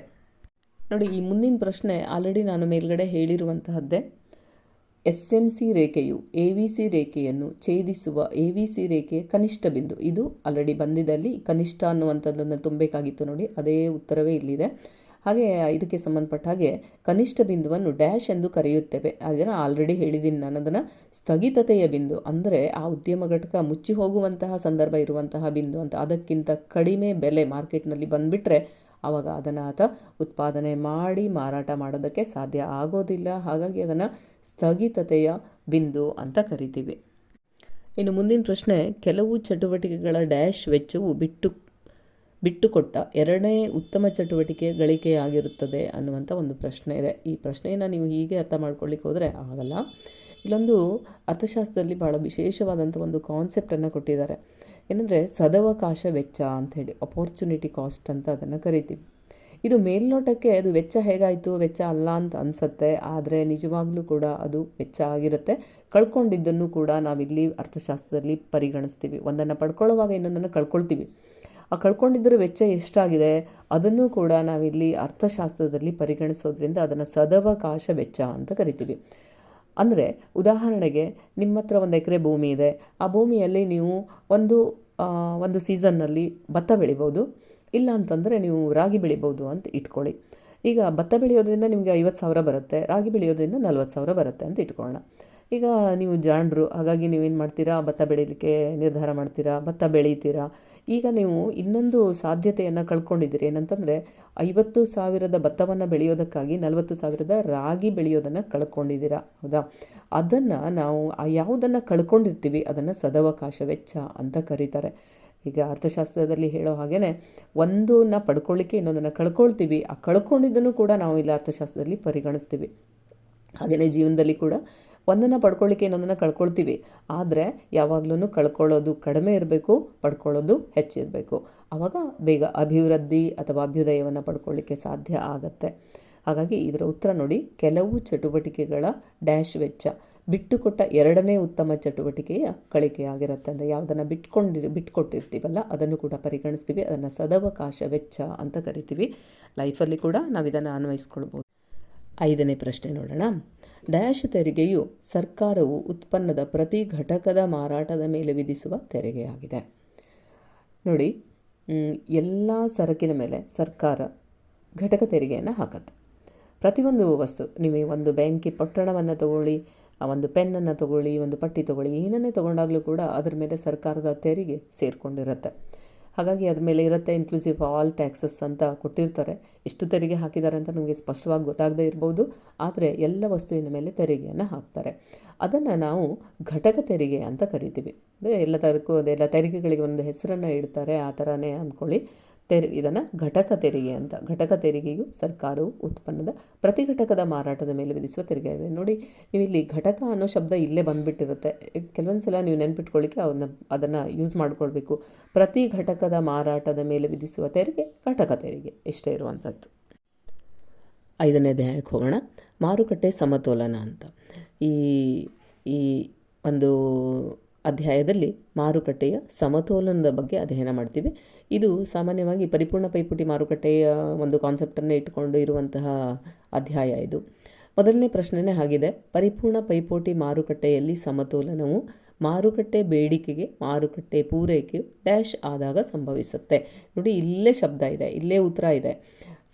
Speaker 2: ನೋಡಿ, ಈ ಮುಂದಿನ ಪ್ರಶ್ನೆ ಆಲ್ರೆಡಿ ನಾನು ಮೇಲ್ಗಡೆ ಹೇಳಿರುವಂತಹದ್ದೇ. SMC ರೇಖೆಯು ABC ರೇಖೆಯನ್ನು ಛೇದಿಸುವ ABC ರೇಖೆಯ ಕನಿಷ್ಠ ಬಿಂದು. ಇದು ಆಲ್ರೆಡಿ ಬಂದಿದ್ದಲ್ಲಿ ಕನಿಷ್ಠ ಅನ್ನುವಂಥದ್ದನ್ನು ತುಂಬಬೇಕಾಗಿತ್ತು. ನೋಡಿ, ಅದೇ ಉತ್ತರವೇ ಇಲ್ಲಿದೆ. ಹಾಗೆ ಇದಕ್ಕೆ ಸಂಬಂಧಪಟ್ಟ ಹಾಗೆ ಕನಿಷ್ಠ ಬಿಂದುವನ್ನು ಡ್ಯಾಶ್ ಎಂದು ಕರೆಯುತ್ತೇವೆ. ಅದನ್ನು ಆಲ್ರೆಡಿ ಹೇಳಿದ್ದೀನಿ ನಾನು. ಅದನ್ನು ಸ್ಥಗಿತತೆಯ ಬಿಂದು ಅಂದರೆ ಆ ಉದ್ಯಮ ಘಟಕ ಮುಚ್ಚಿ ಹೋಗುವಂತಹ ಸಂದರ್ಭ ಇರುವಂತಹ ಬಿಂದು ಅಂತ. ಅದಕ್ಕಿಂತ ಕಡಿಮೆ ಬೆಲೆ ಮಾರ್ಕೆಟ್ನಲ್ಲಿ ಬಂದುಬಿಟ್ರೆ ಆವಾಗ ಅದನ್ನು ಆತ ಉತ್ಪಾದನೆ ಮಾಡಿ ಮಾರಾಟ ಮಾಡೋದಕ್ಕೆ ಸಾಧ್ಯ ಆಗೋದಿಲ್ಲ. ಹಾಗಾಗಿ ಅದನ್ನು ಸ್ಥಗಿತತೆಯ ಬಿಂದು ಅಂತ ಕರಿತೀವಿ. ಇನ್ನು ಮುಂದಿನ ಪ್ರಶ್ನೆ, ಕೆಲವು ಚಟುವಟಿಕೆಗಳ ಡ್ಯಾಶ್ ವೆಚ್ಚವು ಬಿಟ್ಟುಕೊಟ್ಟ ಎರಡನೇ ಉತ್ತಮ ಚಟುವಟಿಕೆ ಗಳಿಕೆಯಾಗಿರುತ್ತದೆ ಅನ್ನುವಂಥ ಒಂದು ಪ್ರಶ್ನೆ ಇದೆ. ಈ ಪ್ರಶ್ನೆಯನ್ನು ನೀವು ಹೀಗೆ ಅರ್ಥ ಮಾಡ್ಕೊಳ್ಳಿಕ್ಕೆ ಹೋದರೆ ಆಗಲ್ಲ. ಇಲ್ಲೊಂದು ಅರ್ಥಶಾಸ್ತ್ರದಲ್ಲಿ ಭಾಳ ವಿಶೇಷವಾದಂಥ ಒಂದು ಕಾನ್ಸೆಪ್ಟನ್ನು ಕೊಟ್ಟಿದ್ದಾರೆ. ಏನಂದರೆ ಸದವಕಾಶ ವೆಚ್ಚ ಅಂಥೇಳಿ, ಅಪೋರ್ಚುನಿಟಿ ಕಾಸ್ಟ್ ಅಂತ ಅದನ್ನು ಕರಿತೀವಿ. ಇದು ಮೇಲ್ನೋಟಕ್ಕೆ ಅದು ವೆಚ್ಚ ಹೇಗಾಯಿತು, ವೆಚ್ಚ ಅಲ್ಲ ಅಂತ ಅನಿಸುತ್ತೆ, ಆದರೆ ನಿಜವಾಗ್ಲೂ ಕೂಡ ಅದು ವೆಚ್ಚ ಆಗಿರುತ್ತೆ. ಕಳ್ಕೊಂಡಿದ್ದನ್ನು ಕೂಡ ನಾವಿಲ್ಲಿ ಅರ್ಥಶಾಸ್ತ್ರದಲ್ಲಿ ಪರಿಗಣಿಸ್ತೀವಿ. ಒಂದನ್ನು ಪಡ್ಕೊಳ್ಳೋವಾಗ ಇನ್ನೊಂದನ್ನು ಕಳ್ಕೊಳ್ತೀವಿ. ಆ ಕಳ್ಕೊಂಡಿದ್ದರೆ ವೆಚ್ಚ ಎಷ್ಟಾಗಿದೆ ಅದನ್ನು ಕೂಡ ನಾವಿಲ್ಲಿ ಅರ್ಥಶಾಸ್ತ್ರದಲ್ಲಿ ಪರಿಗಣಿಸೋದ್ರಿಂದ ಅದನ್ನು ಸದವಕಾಶ ವೆಚ್ಚ ಅಂತ ಕರಿತೀವಿ. ಅಂದರೆ ಉದಾಹರಣೆಗೆ ನಿಮ್ಮ ಹತ್ರ 1 ಎಕರೆ ಭೂಮಿ ಇದೆ. ಆ ಭೂಮಿಯಲ್ಲಿ ನೀವು ಒಂದು ಸೀಸನ್ನಲ್ಲಿ ಭತ್ತ ಬೆಳಿಬೋದು, ಇಲ್ಲ ಅಂತಂದರೆ ನೀವು ರಾಗಿ ಬೆಳಿಬೋದು ಅಂತ ಇಟ್ಕೊಳ್ಳಿ. ಈಗ ಭತ್ತ ಬೆಳೆಯೋದ್ರಿಂದ ನಿಮಗೆ 50,000 ಬರುತ್ತೆ, ರಾಗಿ ಬೆಳೆಯೋದ್ರಿಂದ 40,000 ಬರುತ್ತೆ ಅಂತ ಇಟ್ಕೊಳ್ಳೋಣ. ಈಗ ನೀವು ಜಾಣರು, ಹಾಗಾಗಿ ನೀವೇನು ಮಾಡ್ತೀರಾ, ಭತ್ತ ಬೆಳೀಲಿಕ್ಕೆ ನಿರ್ಧಾರ ಮಾಡ್ತೀರಾ, ಭತ್ತ ಬೆಳೀತೀರಾ. ಈಗ ನೀವು ಇನ್ನೊಂದು ಸಾಧ್ಯತೆಯನ್ನು ಕಳ್ಕೊಂಡಿದ್ದೀರಿ. ಏನಂತಂದರೆ 50,000 ಭತ್ತವನ್ನು ಬೆಳೆಯೋದಕ್ಕಾಗಿ 40,000 ರಾಗಿ ಬೆಳೆಯೋದನ್ನು ಕಳ್ಕೊಂಡಿದ್ದೀರಾ, ಹೌದಾ? ಅದನ್ನು ನಾವು ಯಾವುದನ್ನು ಕಳ್ಕೊಂಡಿರ್ತೀವಿ ಅದನ್ನು ಸದವಕಾಶ ವೆಚ್ಚ ಅಂತ ಕರೀತಾರೆ. ಈಗ ಅರ್ಥಶಾಸ್ತ್ರದಲ್ಲಿ ಹೇಳೋ ಹಾಗೇ ಒಂದನ್ನು ಪಡ್ಕೊಳ್ಳಿಕ್ಕೆ ಇನ್ನೊಂದನ್ನು ಕಳ್ಕೊಳ್ತೀವಿ. ಆ ಕಳ್ಕೊಂಡಿದ್ದನ್ನು ಕೂಡ ನಾವು ಇಲ್ಲಿ ಅರ್ಥಶಾಸ್ತ್ರದಲ್ಲಿ ಪರಿಗಣಿಸ್ತೀವಿ. ಹಾಗೆಯೇ ಜೀವನದಲ್ಲಿ ಕೂಡ ಒಂದನ್ನು ಪಡ್ಕೊಳ್ಳಿಕ್ಕೆ ಇನ್ನೊಂದನ್ನು ಕಳ್ಕೊಳ್ತೀವಿ. ಆದರೆ ಯಾವಾಗಲೂ ಕಳ್ಕೊಳ್ಳೋದು ಕಡಿಮೆ ಇರಬೇಕು, ಪಡ್ಕೊಳ್ಳೋದು ಹೆಚ್ಚಿರಬೇಕು. ಆವಾಗ ಬೇಗ ಅಭಿವೃದ್ಧಿ ಅಥವಾ ಅಭ್ಯುದಯವನ್ನು ಪಡ್ಕೊಳ್ಳಿಕ್ಕೆ ಸಾಧ್ಯ ಆಗತ್ತೆ. ಹಾಗಾಗಿ ಇದರ ಉತ್ತರ ನೋಡಿ, ಕೆಲವು ಚಟುವಟಿಕೆಗಳ ಡ್ಯಾಶ್ ವೆಚ್ಚ ಬಿಟ್ಟುಕೊಟ್ಟ ಎರಡನೇ ಉತ್ತಮ ಚಟುವಟಿಕೆಯ ಕಳಿಕೆಯಾಗಿರುತ್ತೆ. ಅಂದರೆ ಯಾವುದನ್ನು ಬಿಟ್ಕೊಟ್ಟಿರ್ತೀವಲ್ಲ ಅದನ್ನು ಕೂಡ ಪರಿಗಣಿಸ್ತೀವಿ. ಅದನ್ನು ಸದವಕಾಶ ವೆಚ್ಚ ಅಂತ ಕರಿತೀವಿ. ಲೈಫಲ್ಲಿ ಕೂಡ ನಾವು ಇದನ್ನು ಅನ್ವಯಿಸ್ಕೊಳ್ಬೋದು. 5ನೇ ಪ್ರಶ್ನೆ ನೋಡೋಣ. ಡ್ಯಾಶ್ ತೆರಿಗೆಯು ಸರ್ಕಾರವು ಉತ್ಪನ್ನದ ಪ್ರತಿ ಘಟಕದ ಮಾರಾಟದ ಮೇಲೆ ವಿಧಿಸುವ ತೆರಿಗೆಯಾಗಿದೆ. ನೋಡಿ, ಎಲ್ಲ ಸರಕಿನ ಮೇಲೆ ಸರ್ಕಾರ ಘಟಕ ತೆರಿಗೆಯನ್ನು ಹಾಕುತ್ತೆ. ಪ್ರತಿಯೊಂದು ವಸ್ತು, ನೀವು ಒಂದು ಬ್ಯಾಂಕಿ ಪೊಟ್ಟಣವನ್ನು ತಗೊಳ್ಳಿ, ಒಂದು ಪೆನ್ನನ್ನು ತಗೊಳ್ಳಿ, ಒಂದು ಪಟ್ಟಿ ತಗೊಳ್ಳಿ, ಏನನ್ನೇ ತೊಗೊಂಡಾಗಲೂ ಕೂಡ ಅದರ ಮೇಲೆ ಸರ್ಕಾರದ ತೆರಿಗೆ ಸೇರಿಕೊಂಡಿರುತ್ತೆ. ಹಾಗಾಗಿ ಅದ್ರ ಮೇಲೆ ಇರುತ್ತೆ ಇನ್ಕ್ಲೂಸಿವ್ ಆಲ್ ಟ್ಯಾಕ್ಸಸ್ ಅಂತ ಕೊಟ್ಟಿರ್ತಾರೆ. ಎಷ್ಟು ತೆರಿಗೆ ಹಾಕಿದ್ದಾರೆ ಅಂತ ನಮಗೆ ಸ್ಪಷ್ಟವಾಗಿ ಗೊತ್ತಾಗದೇ ಇರ್ಬೋದು, ಆದರೆ ಎಲ್ಲ ವಸ್ತುವಿನ ಮೇಲೆ ತೆರಿಗೆಯನ್ನು ಹಾಕ್ತಾರೆ. ಅದನ್ನು ನಾವು ಘಟಕ ತೆರಿಗೆ ಅಂತ ಕರಿತೀವಿ. ಅಂದರೆ ಎಲ್ಲ ತೆರಿಗೆಗಳಿಗೆ ಒಂದು ಹೆಸರನ್ನು ಇಡ್ತಾರೆ, ಆ ಥರನೇ ಅಂದ್ಕೊಳ್ಳಿ. ಇದನ್ನು ಘಟಕ ತೆರಿಗೆ ಅಂತ. ಘಟಕ ತೆರಿಗೆಯು ಸರ್ಕಾರವು ಉತ್ಪನ್ನದ ಪ್ರತಿ ಘಟಕದ ಮಾರಾಟದ ಮೇಲೆ ವಿಧಿಸುವ ತೆರಿಗೆ ಇದೆ. ನೋಡಿ, ನೀವು ಇಲ್ಲಿ ಘಟಕ ಅನ್ನೋ ಶಬ್ದ ಇಲ್ಲೇ ಬಂದುಬಿಟ್ಟಿರುತ್ತೆ. ಕೆಲವೊಂದು ಸಲ ನೀವು ನೆನ್ಪಿಟ್ಕೊಳ್ಳಿಕ್ಕೆ ಅದನ್ನು ಯೂಸ್ ಮಾಡ್ಕೊಳ್ಬೇಕು. ಪ್ರತಿ ಘಟಕದ ಮಾರಾಟದ ಮೇಲೆ ವಿಧಿಸುವ ತೆರಿಗೆ ಘಟಕ ತೆರಿಗೆ ಇಷ್ಟೇ ಇರುವಂಥದ್ದು. 5ನೇ ಅಧ್ಯಾಯಕ್ಕೆ ಹೋಗೋಣ. ಮಾರುಕಟ್ಟೆ ಸಮತೋಲನ ಅಂತ. ಈ ಒಂದು ಅಧ್ಯಾಯದಲ್ಲಿ ಮಾರುಕಟ್ಟೆಯ ಸಮತೋಲನದ ಬಗ್ಗೆ ಅಧ್ಯಯನ ಮಾಡ್ತೀವಿ. ಇದು ಸಾಮಾನ್ಯವಾಗಿ ಪರಿಪೂರ್ಣ ಪೈಪೋಟಿ ಮಾರುಕಟ್ಟೆಯ ಒಂದು ಕಾನ್ಸೆಪ್ಟನ್ನು ಇಟ್ಟುಕೊಂಡು ಇರುವಂತಹ ಅಧ್ಯಾಯ ಇದು. ಮೊದಲನೇ ಪ್ರಶ್ನೆನೇ ಆಗಿದೆ, ಪರಿಪೂರ್ಣ ಪೈಪೋಟಿ ಮಾರುಕಟ್ಟೆಯಲ್ಲಿ ಸಮತೋಲನವು ಮಾರುಕಟ್ಟೆ ಬೇಡಿಕೆಗೆ ಮಾರುಕಟ್ಟೆ ಪೂರೈಕೆಯು ಡ್ಯಾಶ್ ಆದಾಗ ಸಂಭವಿಸುತ್ತೆ. ನೋಡಿ, ಇಲ್ಲೇ ಶಬ್ದ ಇದೆ, ಇಲ್ಲೇ ಉತ್ತರ ಇದೆ,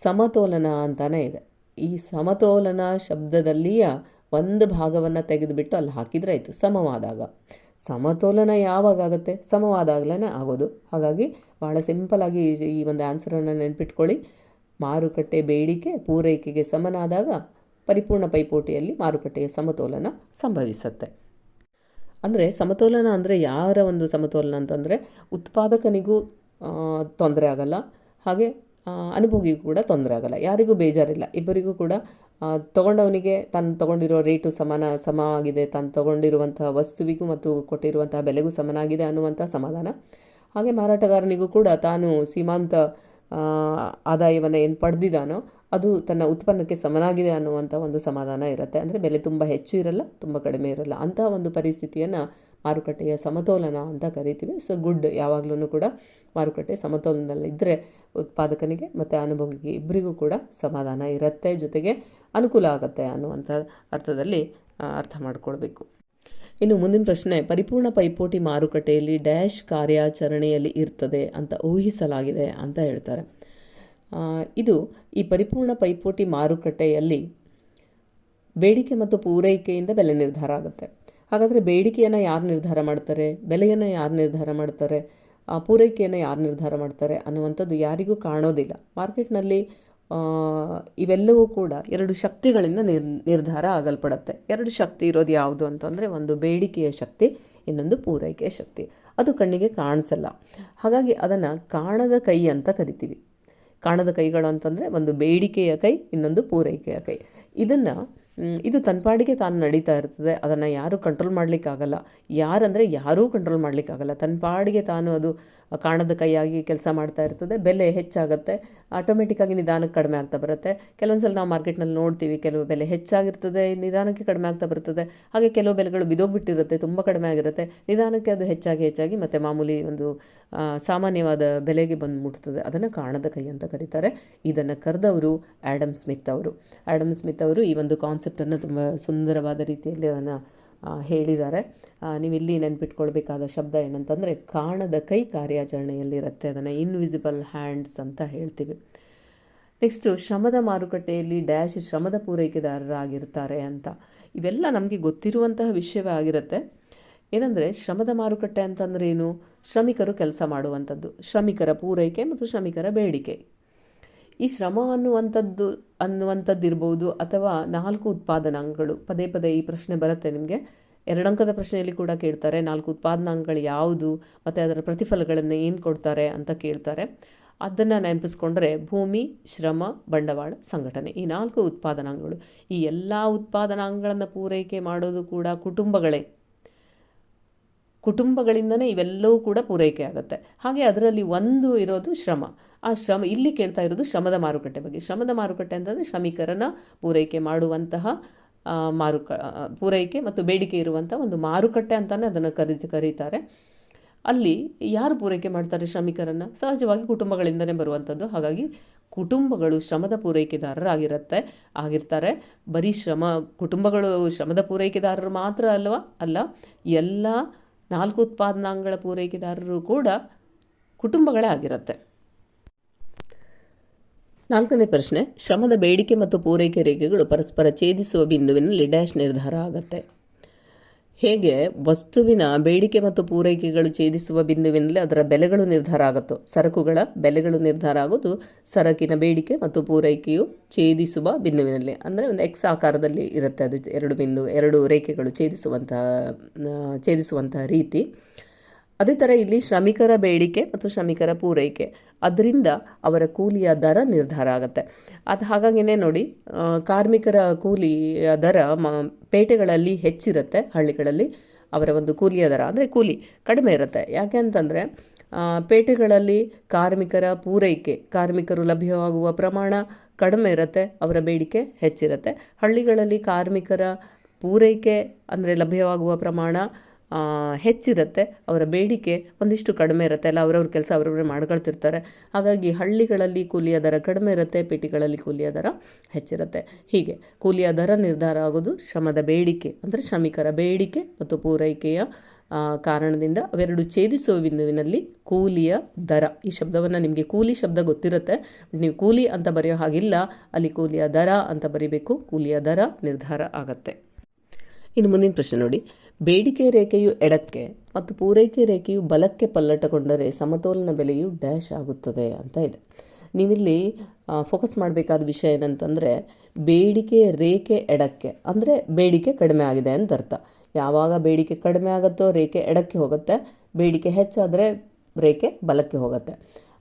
Speaker 2: ಸಮತೋಲನ ಅಂತಾನೆ ಇದೆ. ಈ ಸಮತೋಲನ ಶಬ್ದದಲ್ಲಿಯ ಒಂದು ಭಾಗವನ್ನು ತೆಗೆದುಬಿಟ್ಟು ಅಲ್ಲಿ ಹಾಕಿದರೆ ಆಯಿತು, ಸಮವಾದಾಗ. ಸಮತೋಲನ ಯಾವಾಗ ಆಗುತ್ತೆ? ಸಮವಾದಾಗಲೇ ಆಗೋದು. ಹಾಗಾಗಿ ಭಾಳ ಸಿಂಪಲಾಗಿ ಈ ಒಂದು ಆನ್ಸರನ್ನು ನೆನ್ಪಿಟ್ಕೊಳ್ಳಿ. ಮಾರುಕಟ್ಟೆ ಬೇಡಿಕೆ ಪೂರೈಕೆಗೆ ಸಮನಾದಾಗ ಪರಿಪೂರ್ಣ ಪೈಪೋಟಿಯಲ್ಲಿ ಮಾರುಕಟ್ಟೆಯ ಸಮತೋಲನ ಸಂಭವಿಸುತ್ತೆ. ಅಂದರೆ ಸಮತೋಲನ ಅಂದರೆ ಯಾರ ಒಂದು ಸಮತೋಲನ ಅಂತಂದರೆ ಉತ್ಪಾದಕನಿಗೂ ತೊಂದರೆ ಆಗಲ್ಲ, ಹಾಗೆ ಅನುಭೋಗಿಗೂ ಕೂಡ ತೊಂದರೆ ಆಗಲ್ಲ, ಯಾರಿಗೂ ಬೇಜಾರಿಲ್ಲ. ಇಬ್ಬರಿಗೂ ಕೂಡ ತೊಗೊಂಡವನಿಗೆ ತಾನು ತೊಗೊಂಡಿರೋ ರೇಟು ಸಮ ಆಗಿದೆ, ತಾನು ತೊಗೊಂಡಿರುವಂತಹ ವಸ್ತುವಿಗೂ ಮತ್ತು ಕೊಟ್ಟಿರುವಂತಹ ಬೆಲೆಗೂ ಸಮನಾಗಿದೆ ಅನ್ನುವಂಥ ಸಮಾಧಾನ. ಹಾಗೆ ಮಾರಾಟಗಾರನಿಗೂ ಕೂಡ ತಾನು ಸೀಮಾಂತ ಆದಾಯವನ್ನು ಏನು ಪಡೆದಿದ್ದಾನೋ ಅದು ತನ್ನ ಉತ್ಪನ್ನಕ್ಕೆ ಸಮನಾಗಿದೆ ಅನ್ನುವಂಥ ಒಂದು ಸಮಾಧಾನ ಇರುತ್ತೆ. ಅಂದರೆ ಬೆಲೆ ತುಂಬ ಹೆಚ್ಚು ಇರಲ್ಲ, ತುಂಬ ಕಡಿಮೆ ಇರಲ್ಲ. ಅಂತಹ ಒಂದು ಪರಿಸ್ಥಿತಿಯನ್ನು ಮಾರುಕಟ್ಟೆಯ ಸಮತೋಲನ ಅಂತ ಕರಿತೀವಿ. ಸೊ ಗುಡ್, ಯಾವಾಗಲೂ ಕೂಡ ಮಾರುಕಟ್ಟೆ ಸಮತೋಲನದಲ್ಲಿದ್ದರೆ ಉತ್ಪಾದಕನಿಗೆ ಮತ್ತು ಅನುಭೋಗಿಗೆ ಇಬ್ಬರಿಗೂ ಕೂಡ ಸಮಾಧಾನ ಇರುತ್ತೆ, ಜೊತೆಗೆ ಅನುಕೂಲ ಆಗುತ್ತೆ ಅನ್ನುವಂಥ ಅರ್ಥದಲ್ಲಿ ಅರ್ಥ ಮಾಡ್ಕೊಳ್ಬೇಕು. ಇನ್ನು ಮುಂದಿನ ಪ್ರಶ್ನೆ, ಪರಿಪೂರ್ಣ ಪೈಪೋಟಿ ಮಾರುಕಟ್ಟೆಯಲ್ಲಿ ಡ್ಯಾಶ್ ಕಾರ್ಯಾಚರಣೆಯಲ್ಲಿ ಇರ್ತದೆ ಅಂತ ಊಹಿಸಲಾಗಿದೆ ಅಂತ ಹೇಳ್ತಾರೆ. ಇದು ಈ ಪರಿಪೂರ್ಣ ಪೈಪೋಟಿ ಮಾರುಕಟ್ಟೆಯಲ್ಲಿ ಬೇಡಿಕೆ ಮತ್ತು ಪೂರೈಕೆಯಿಂದ ಬೆಲೆ ನಿರ್ಧಾರ ಆಗುತ್ತೆ. ಹಾಗಾದರೆ ಬೇಡಿಕೆಯನ್ನು ಯಾರು ನಿರ್ಧಾರ ಮಾಡ್ತಾರೆ, ಬೆಲೆಯನ್ನು ಯಾರು ನಿರ್ಧಾರ ಮಾಡ್ತಾರೆ, ಪೂರೈಕೆಯನ್ನು ಯಾರು ನಿರ್ಧಾರ ಮಾಡ್ತಾರೆ ಅನ್ನುವಂಥದ್ದು ಯಾರಿಗೂ ಕಾಣೋದಿಲ್ಲ. ಮಾರ್ಕೆಟ್ನಲ್ಲಿ ಇವೆಲ್ಲವೂ ಕೂಡ ಎರಡು ಶಕ್ತಿಗಳಿಂದ ನಿರ್ಧಾರ ಆಗಲ್ಪಡುತ್ತೆ. ಎರಡು ಶಕ್ತಿ ಇರೋದು ಯಾವುದು ಅಂತಂದರೆ, ಒಂದು ಬೇಡಿಕೆಯ ಶಕ್ತಿ, ಇನ್ನೊಂದು ಪೂರೈಕೆಯ ಶಕ್ತಿ. ಅದು ಕಣ್ಣಿಗೆ ಕಾಣಿಸಲ್ಲ. ಹಾಗಾಗಿ ಅದನ್ನು ಕಾಣದ ಕೈ ಅಂತ ಕರಿತೀವಿ. ಕಾಣದ ಕೈಗಳು ಅಂತಂದರೆ ಒಂದು ಬೇಡಿಕೆಯ ಕೈ, ಇನ್ನೊಂದು ಪೂರೈಕೆಯ ಕೈ. ಇದು ತನ್ಪಾಡಿಗೆ ತಾನು ನಡೀತಾ ಇರ್ತದೆ. ಅದನ್ನು ಯಾರೂ ಕಂಟ್ರೋಲ್ ಮಾಡಲಿಕ್ಕಾಗಲ್ಲ. ಯಾರೂ ಕಂಟ್ರೋಲ್ ಮಾಡಲಿಕ್ಕಾಗಲ್ಲ. ತನ್ಪಾಡಿಗೆ ತಾನು ಅದು ಕಾಣದ ಕೈಯಾಗಿ ಕೆಲಸ ಮಾಡ್ತಾ ಇರ್ತದೆ. ಬೆಲೆ ಹೆಚ್ಚಾಗುತ್ತೆ, ಆಟೋಮೆಟಿಕ್ಕಾಗಿ ನಿಧಾನಕ್ಕೆ ಕಡಿಮೆ ಆಗ್ತಾ ಬರುತ್ತೆ. ಕೆಲವೊಂದು ಸಲ ನಾವು ಮಾರ್ಕೆಟ್ನಲ್ಲಿ ನೋಡ್ತೀವಿ, ಕೆಲವು ಬೆಲೆ ಹೆಚ್ಚಾಗಿರ್ತದೆ, ನಿಧಾನಕ್ಕೆ ಕಡಿಮೆ ಆಗ್ತಾ ಬರ್ತದೆ. ಹಾಗೆ ಕೆಲವು ಬೆಲೆಗಳು ಬಿದ್ದೋಗ್ಬಿಟ್ಟಿರುತ್ತೆ, ತುಂಬ ಕಡಿಮೆ ಆಗಿರುತ್ತೆ, ನಿಧಾನಕ್ಕೆ ಅದು ಹೆಚ್ಚಾಗಿ ಮತ್ತು ಮಾಮೂಲಿ ಒಂದು ಸಾಮಾನ್ಯವಾದ ಬೆಲೆಗೆ ಬಂದು ಮುಟ್ತದೆ. ಅದನ್ನು ಕಾಣದ ಕೈ ಅಂತ ಕರೀತಾರೆ. ಇದನ್ನು ಕರೆದವರು ಆ್ಯಡಮ್ ಸ್ಮಿತ್ ಅವರು ಈ ಒಂದು ಕಾನ್ಸೆಪ್ಟನ್ನು ತುಂಬ ಸುಂದರವಾದ ರೀತಿಯಲ್ಲಿ ಅದನ್ನು ಹೇಳಿದ್ದಾರೆ. ನೀವಿಲ್ಲಿ ನೆನ್ಪಿಟ್ಕೊಳ್ಬೇಕಾದ ಶಬ್ದ ಏನಂತಂದರೆ ಕಾಣದ ಕೈ ಕಾರ್ಯಾಚರಣೆಯಲ್ಲಿರುತ್ತೆ. ಅದನ್ನು ಇನ್ವಿಸಿಬಲ್ ಹ್ಯಾಂಡ್ಸ್ ಅಂತ ಹೇಳ್ತೀವಿ. ನೆಕ್ಸ್ಟು ಶ್ರಮದ ಮಾರುಕಟ್ಟೆಯಲ್ಲಿ ಡ್ಯಾಶ್ ಶ್ರಮದ ಪೂರೈಕೆದಾರರಾಗಿರ್ತಾರೆ ಅಂತ. ಇವೆಲ್ಲ ನಮಗೆ ಗೊತ್ತಿರುವಂತಹ ವಿಷಯವೇ ಆಗಿರುತ್ತೆ. ಏನಂದರೆ ಶ್ರಮದ ಮಾರುಕಟ್ಟೆ ಅಂತಂದರೆ ಏನು? ಶ್ರಮಿಕರು ಕೆಲಸ ಮಾಡುವಂಥದ್ದು, ಶ್ರಮಿಕರ ಪೂರೈಕೆ ಮತ್ತು ಶ್ರಮಿಕರ ಬೇಡಿಕೆ. ಈ ಶ್ರಮ ಅನ್ನುವಂಥದ್ದಿರ್ಬೋದು, ಅಥವಾ 4 ಉತ್ಪಾದನಾಂಗಗಳು. ಪದೇ ಈ ಪ್ರಶ್ನೆ ಬರುತ್ತೆ ನಿಮಗೆ. 2 ಅಂಕದ ಪ್ರಶ್ನೆಯಲ್ಲಿ ಕೂಡ ಕೇಳ್ತಾರೆ. 4 ಉತ್ಪಾದನಾಂಗಗಳು ಯಾವುದು ಮತ್ತು ಅದರ ಪ್ರತಿಫಲಗಳನ್ನು ಏನು ಕೊಡ್ತಾರೆ ಅಂತ ಕೇಳ್ತಾರೆ. ಅದನ್ನು ನೆನಪಿಸ್ಕೊಂಡ್ರೆ ಭೂಮಿ, ಶ್ರಮ, ಬಂಡವಾಳ, ಸಂಘಟನೆ, ಈ 4 ಉತ್ಪಾದನಾಂಗಗಳು. ಈ ಎಲ್ಲ ಉತ್ಪಾದನಾಂಗಗಳನ್ನು ಪೂರೈಕೆ ಮಾಡೋದು ಕೂಡ ಕುಟುಂಬಗಳಿಂದನೇ ಇವೆಲ್ಲವೂ ಕೂಡ ಪೂರೈಕೆ ಆಗುತ್ತೆ. ಹಾಗೆ ಅದರಲ್ಲಿ ಒಂದು ಇರೋದು ಶ್ರಮ. ಆ ಶ್ರಮ ಇಲ್ಲಿ ಕೇಳ್ತಾ ಇರೋದು ಶ್ರಮದ ಮಾರುಕಟ್ಟೆ ಬಗ್ಗೆ. ಶ್ರಮದ ಮಾರುಕಟ್ಟೆ ಅಂತಂದರೆ ಶ್ರಮಿಕರನ್ನು ಪೂರೈಕೆ ಮಾಡುವಂತಹ ಪೂರೈಕೆ ಮತ್ತು ಬೇಡಿಕೆ ಇರುವಂಥ ಒಂದು ಮಾರುಕಟ್ಟೆ ಅಂತಲೇ ಅದನ್ನು ಕರೀತಾರೆ. ಅಲ್ಲಿ ಯಾರು ಪೂರೈಕೆ ಮಾಡ್ತಾರೆ ಶ್ರಮಿಕರನ್ನು? ಸಹಜವಾಗಿ ಕುಟುಂಬಗಳಿಂದನೇ ಬರುವಂಥದ್ದು. ಹಾಗಾಗಿ ಕುಟುಂಬಗಳು ಶ್ರಮದ ಪೂರೈಕೆದಾರರಾಗಿರ್ತಾರೆ. ಬರೀ ಕುಟುಂಬಗಳು ಶ್ರಮದ ಪೂರೈಕೆದಾರರು ಮಾತ್ರ ಅಲ್ಲ, ಎಲ್ಲ 4 ಉತ್ಪಾದನಾಂಗಗಳ ಪೂರೈಕೆದಾರರು ಕೂಡ ಕುಟುಂಬಗಳೇ ಆಗಿರುತ್ತೆ. 4ನೇ ಪ್ರಶ್ನೆ, ಶ್ರಮದ ಬೇಡಿಕೆ ಮತ್ತು ಪೂರೈಕೆ ರೇಖೆಗಳು ಪರಸ್ಪರ ಛೇದಿಸುವ ಬಿಂದುವಿನಲ್ಲಿ ಡ್ಯಾಶ್ ನಿರ್ಧಾರ ಆಗುತ್ತೆ. ಹೇಗೆ ವಸ್ತುವಿನ ಬೇಡಿಕೆ ಮತ್ತು ಪೂರೈಕೆಗಳು ಛೇದಿಸುವ ಬಿಂದುವಿನಲ್ಲಿ ಅದರ ಬೆಲೆಗಳು ನಿರ್ಧಾರ ಆಗುತ್ತೋ, ಸರಕುಗಳ ಬೆಲೆಗಳು ನಿರ್ಧಾರ ಆಗೋದು ಸರಕಿನ ಬೇಡಿಕೆ ಮತ್ತು ಪೂರೈಕೆಯು ಛೇದಿಸುವ ಬಿಂದುವಿನಲ್ಲಿ. ಅಂದರೆ ಒಂದು ಎಕ್ಸ್ ಆಕಾರದಲ್ಲಿ ಇರುತ್ತೆ ಅದು. 2 ರೇಖೆಗಳು ಛೇದಿಸುವಂತಹ ರೀತಿ. ಅದೇ ಥರ ಇಲ್ಲಿ ಶ್ರಮಿಕರ ಬೇಡಿಕೆ ಮತ್ತು ಶ್ರಮಿಕರ ಪೂರೈಕೆ, ಅದರಿಂದ ಅವರ ಕೂಲಿಯ ದರ ನಿರ್ಧಾರ ಆಗುತ್ತೆ. ಅದು ಹಾಗಾಗಿನೇ ನೋಡಿ, ಕಾರ್ಮಿಕರ ಕೂಲಿಯ ದರ ಪೇಟೆಗಳಲ್ಲಿ ಹೆಚ್ಚಿರುತ್ತೆ, ಹಳ್ಳಿಗಳಲ್ಲಿ ಅವರ ಒಂದು ಕೂಲಿಯ ದರ ಅಂದರೆ ಕೂಲಿ ಕಡಿಮೆ ಇರುತ್ತೆ. ಯಾಕೆ ಅಂತಂದರೆ ಪೇಟೆಗಳಲ್ಲಿ ಕಾರ್ಮಿಕರು ಲಭ್ಯವಾಗುವ ಪ್ರಮಾಣ ಕಡಿಮೆ ಇರುತ್ತೆ, ಅವರ ಬೇಡಿಕೆ ಹೆಚ್ಚಿರುತ್ತೆ. ಹಳ್ಳಿಗಳಲ್ಲಿ ಕಾರ್ಮಿಕರ ಪೂರೈಕೆ ಅಂದರೆ ಲಭ್ಯವಾಗುವ ಪ್ರಮಾಣ ಹೆಚ್ಚಿರುತ್ತೆ, ಅವರ ಬೇಡಿಕೆ ಒಂದಿಷ್ಟು ಕಡಿಮೆ ಇರುತ್ತೆ. ಎಲ್ಲ ಅವರವ್ರ ಕೆಲಸ ಅವರವರೇ ಮಾಡ್ಕೊಳ್ತಿರ್ತಾರೆ. ಹಾಗಾಗಿ ಹಳ್ಳಿಗಳಲ್ಲಿ ಕೂಲಿಯ ದರ ಕಡಿಮೆ ಇರುತ್ತೆ, ಪೇಟೆಗಳಲ್ಲಿ ಕೂಲಿಯ ದರ ಹೆಚ್ಚಿರುತ್ತೆ. ಹೀಗೆ ಕೂಲಿಯ ದರ ನಿರ್ಧಾರ ಆಗೋದು ಶ್ರಮದ ಬೇಡಿಕೆ ಅಂದರೆ ಶ್ರಮಿಕರ ಬೇಡಿಕೆ ಮತ್ತು ಪೂರೈಕೆಯ ಕಾರಣದಿಂದ ಅವೆರಡು ಛೇದಿಸುವ ಬಿಂದುವಿನಲ್ಲಿ ಕೂಲಿಯ ದರ. ಈ ಶಬ್ದವನ್ನು ನಿಮಗೆ ಕೂಲಿ ಶಬ್ದ ಗೊತ್ತಿರುತ್ತೆ, ನೀವು ಕೂಲಿ ಅಂತ ಬರೆಯೋ ಹಾಗಿಲ್ಲ, ಅಲ್ಲಿ ಕೂಲಿಯ ದರ ಅಂತ ಬರೀಬೇಕು. ಕೂಲಿಯ ದರ ನಿರ್ಧಾರ ಆಗತ್ತೆ. ಇನ್ನು ಮುಂದಿನ ಪ್ರಶ್ನೆ ನೋಡಿ, ಬೇಡಿಕೆ ರೇಖೆಯು ಎಡಕ್ಕೆ ಮತ್ತು ಪೂರೈಕೆ ರೇಖೆಯು ಬಲಕ್ಕೆ ಪಲ್ಲಟಗೊಂಡರೆ ಸಮತೋಲನ ಬೆಲೆಯು ಡ್ಯಾಶ್ ಆಗುತ್ತದೆ ಅಂತ ಇದೆ. ನೀವಿಲ್ಲಿ ಫೋಕಸ್ ಮಾಡಬೇಕಾದ ವಿಷಯ ಏನಂತಂದರೆ, ಬೇಡಿಕೆ ರೇಖೆ ಎಡಕ್ಕೆ ಅಂದರೆ ಬೇಡಿಕೆ ಕಡಿಮೆ ಆಗಿದೆ ಅಂತ ಅರ್ಥ. ಯಾವಾಗ ಬೇಡಿಕೆ ಕಡಿಮೆ ಆಗುತ್ತೋ ರೇಖೆ ಎಡಕ್ಕೆ ಹೋಗುತ್ತೆ, ಬೇಡಿಕೆ ಹೆಚ್ಚಾದರೆ ರೇಖೆ ಬಲಕ್ಕೆ ಹೋಗುತ್ತೆ.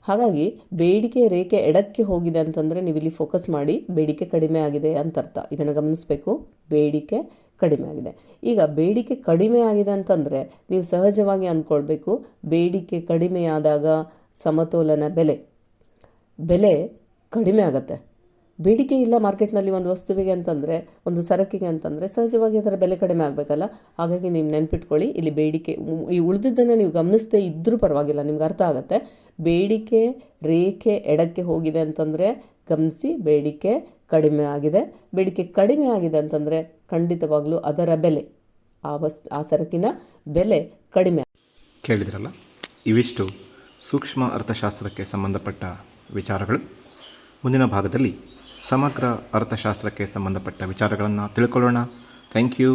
Speaker 2: ಹಾಗಾಗಿ ಬೇಡಿಕೆ ರೇಖೆ ಎಡಕ್ಕೆ ಹೋಗಿದೆ ಅಂತಂದರೆ ನೀವಿಲ್ಲಿ ಫೋಕಸ್ ಮಾಡಿ ಬೇಡಿಕೆ ಕಡಿಮೆ ಆಗಿದೆ ಅಂತ ಅರ್ಥ. ಇದನ್ನು ಗಮನಿಸಬೇಕು, ಬೇಡಿಕೆ ಕಡಿಮೆ ಆಗಿದೆ. ಈಗ ಬೇಡಿಕೆ ಕಡಿಮೆ ಆಗಿದೆ ಅಂತಂದರೆ ನೀವು ಸಹಜವಾಗಿ ಅಂದ್ಕೊಳ್ಬೇಕು, ಬೇಡಿಕೆ ಕಡಿಮೆಯಾದಾಗ ಸಮತೋಲನ ಬೆಲೆ ಕಡಿಮೆ ಆಗುತ್ತೆ. ಬೇಡಿಕೆ ಇಲ್ಲ ಮಾರ್ಕೆಟ್ನಲ್ಲಿ ಒಂದು ವಸ್ತುವಿಗೆ ಅಂತಂದರೆ, ಒಂದು ಸರಕಿಗೆ ಅಂತಂದರೆ ಸಹಜವಾಗಿ ಅದರ ಬೆಲೆ ಕಡಿಮೆ ಆಗಬೇಕಲ್ಲ. ಹಾಗಾಗಿ ನೀವು ನೆನ್ಪಿಟ್ಕೊಳ್ಳಿ, ಇಲ್ಲಿ ಬೇಡಿಕೆ ಈ ಉಳಿದಿದ್ದನ್ನು ನೀವು ಗಮನಿಸದೇ ಇದ್ದರೂ ಪರವಾಗಿಲ್ಲ, ನಿಮ್ಗೆ ಅರ್ಥ ಆಗುತ್ತೆ. ಬೇಡಿಕೆ ರೇಖೆ ಎಡಕ್ಕೆ ಹೋಗಿದೆ ಅಂತಂದರೆ ಗಮನಿಸಿ, ಬೇಡಿಕೆ ಕಡಿಮೆ ಆಗಿದೆ. ಬೇಡಿಕೆ ಕಡಿಮೆ ಆಗಿದೆ ಅಂತಂದರೆ ಖಂಡಿತವಾಗ್ಲೂ ಅದರ ಬೆಲೆ, ಆ ಸರಕಿನ ಬೆಲೆ ಕಡಿಮೆ.
Speaker 1: ಕೇಳಿದ್ರಲ್ಲ, ಇವಿಷ್ಟು ಸೂಕ್ಷ್ಮ ಅರ್ಥಶಾಸ್ತ್ರಕ್ಕೆ ಸಂಬಂಧಪಟ್ಟ ವಿಚಾರಗಳು. ಮುಂದಿನ ಭಾಗದಲ್ಲಿ ಸಮಗ್ರ ಅರ್ಥಶಾಸ್ತ್ರಕ್ಕೆ ಸಂಬಂಧಪಟ್ಟ ವಿಚಾರಗಳನ್ನು ತಿಳ್ಕೊಳ್ಳೋಣ. Thank you.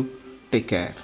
Speaker 1: Take care.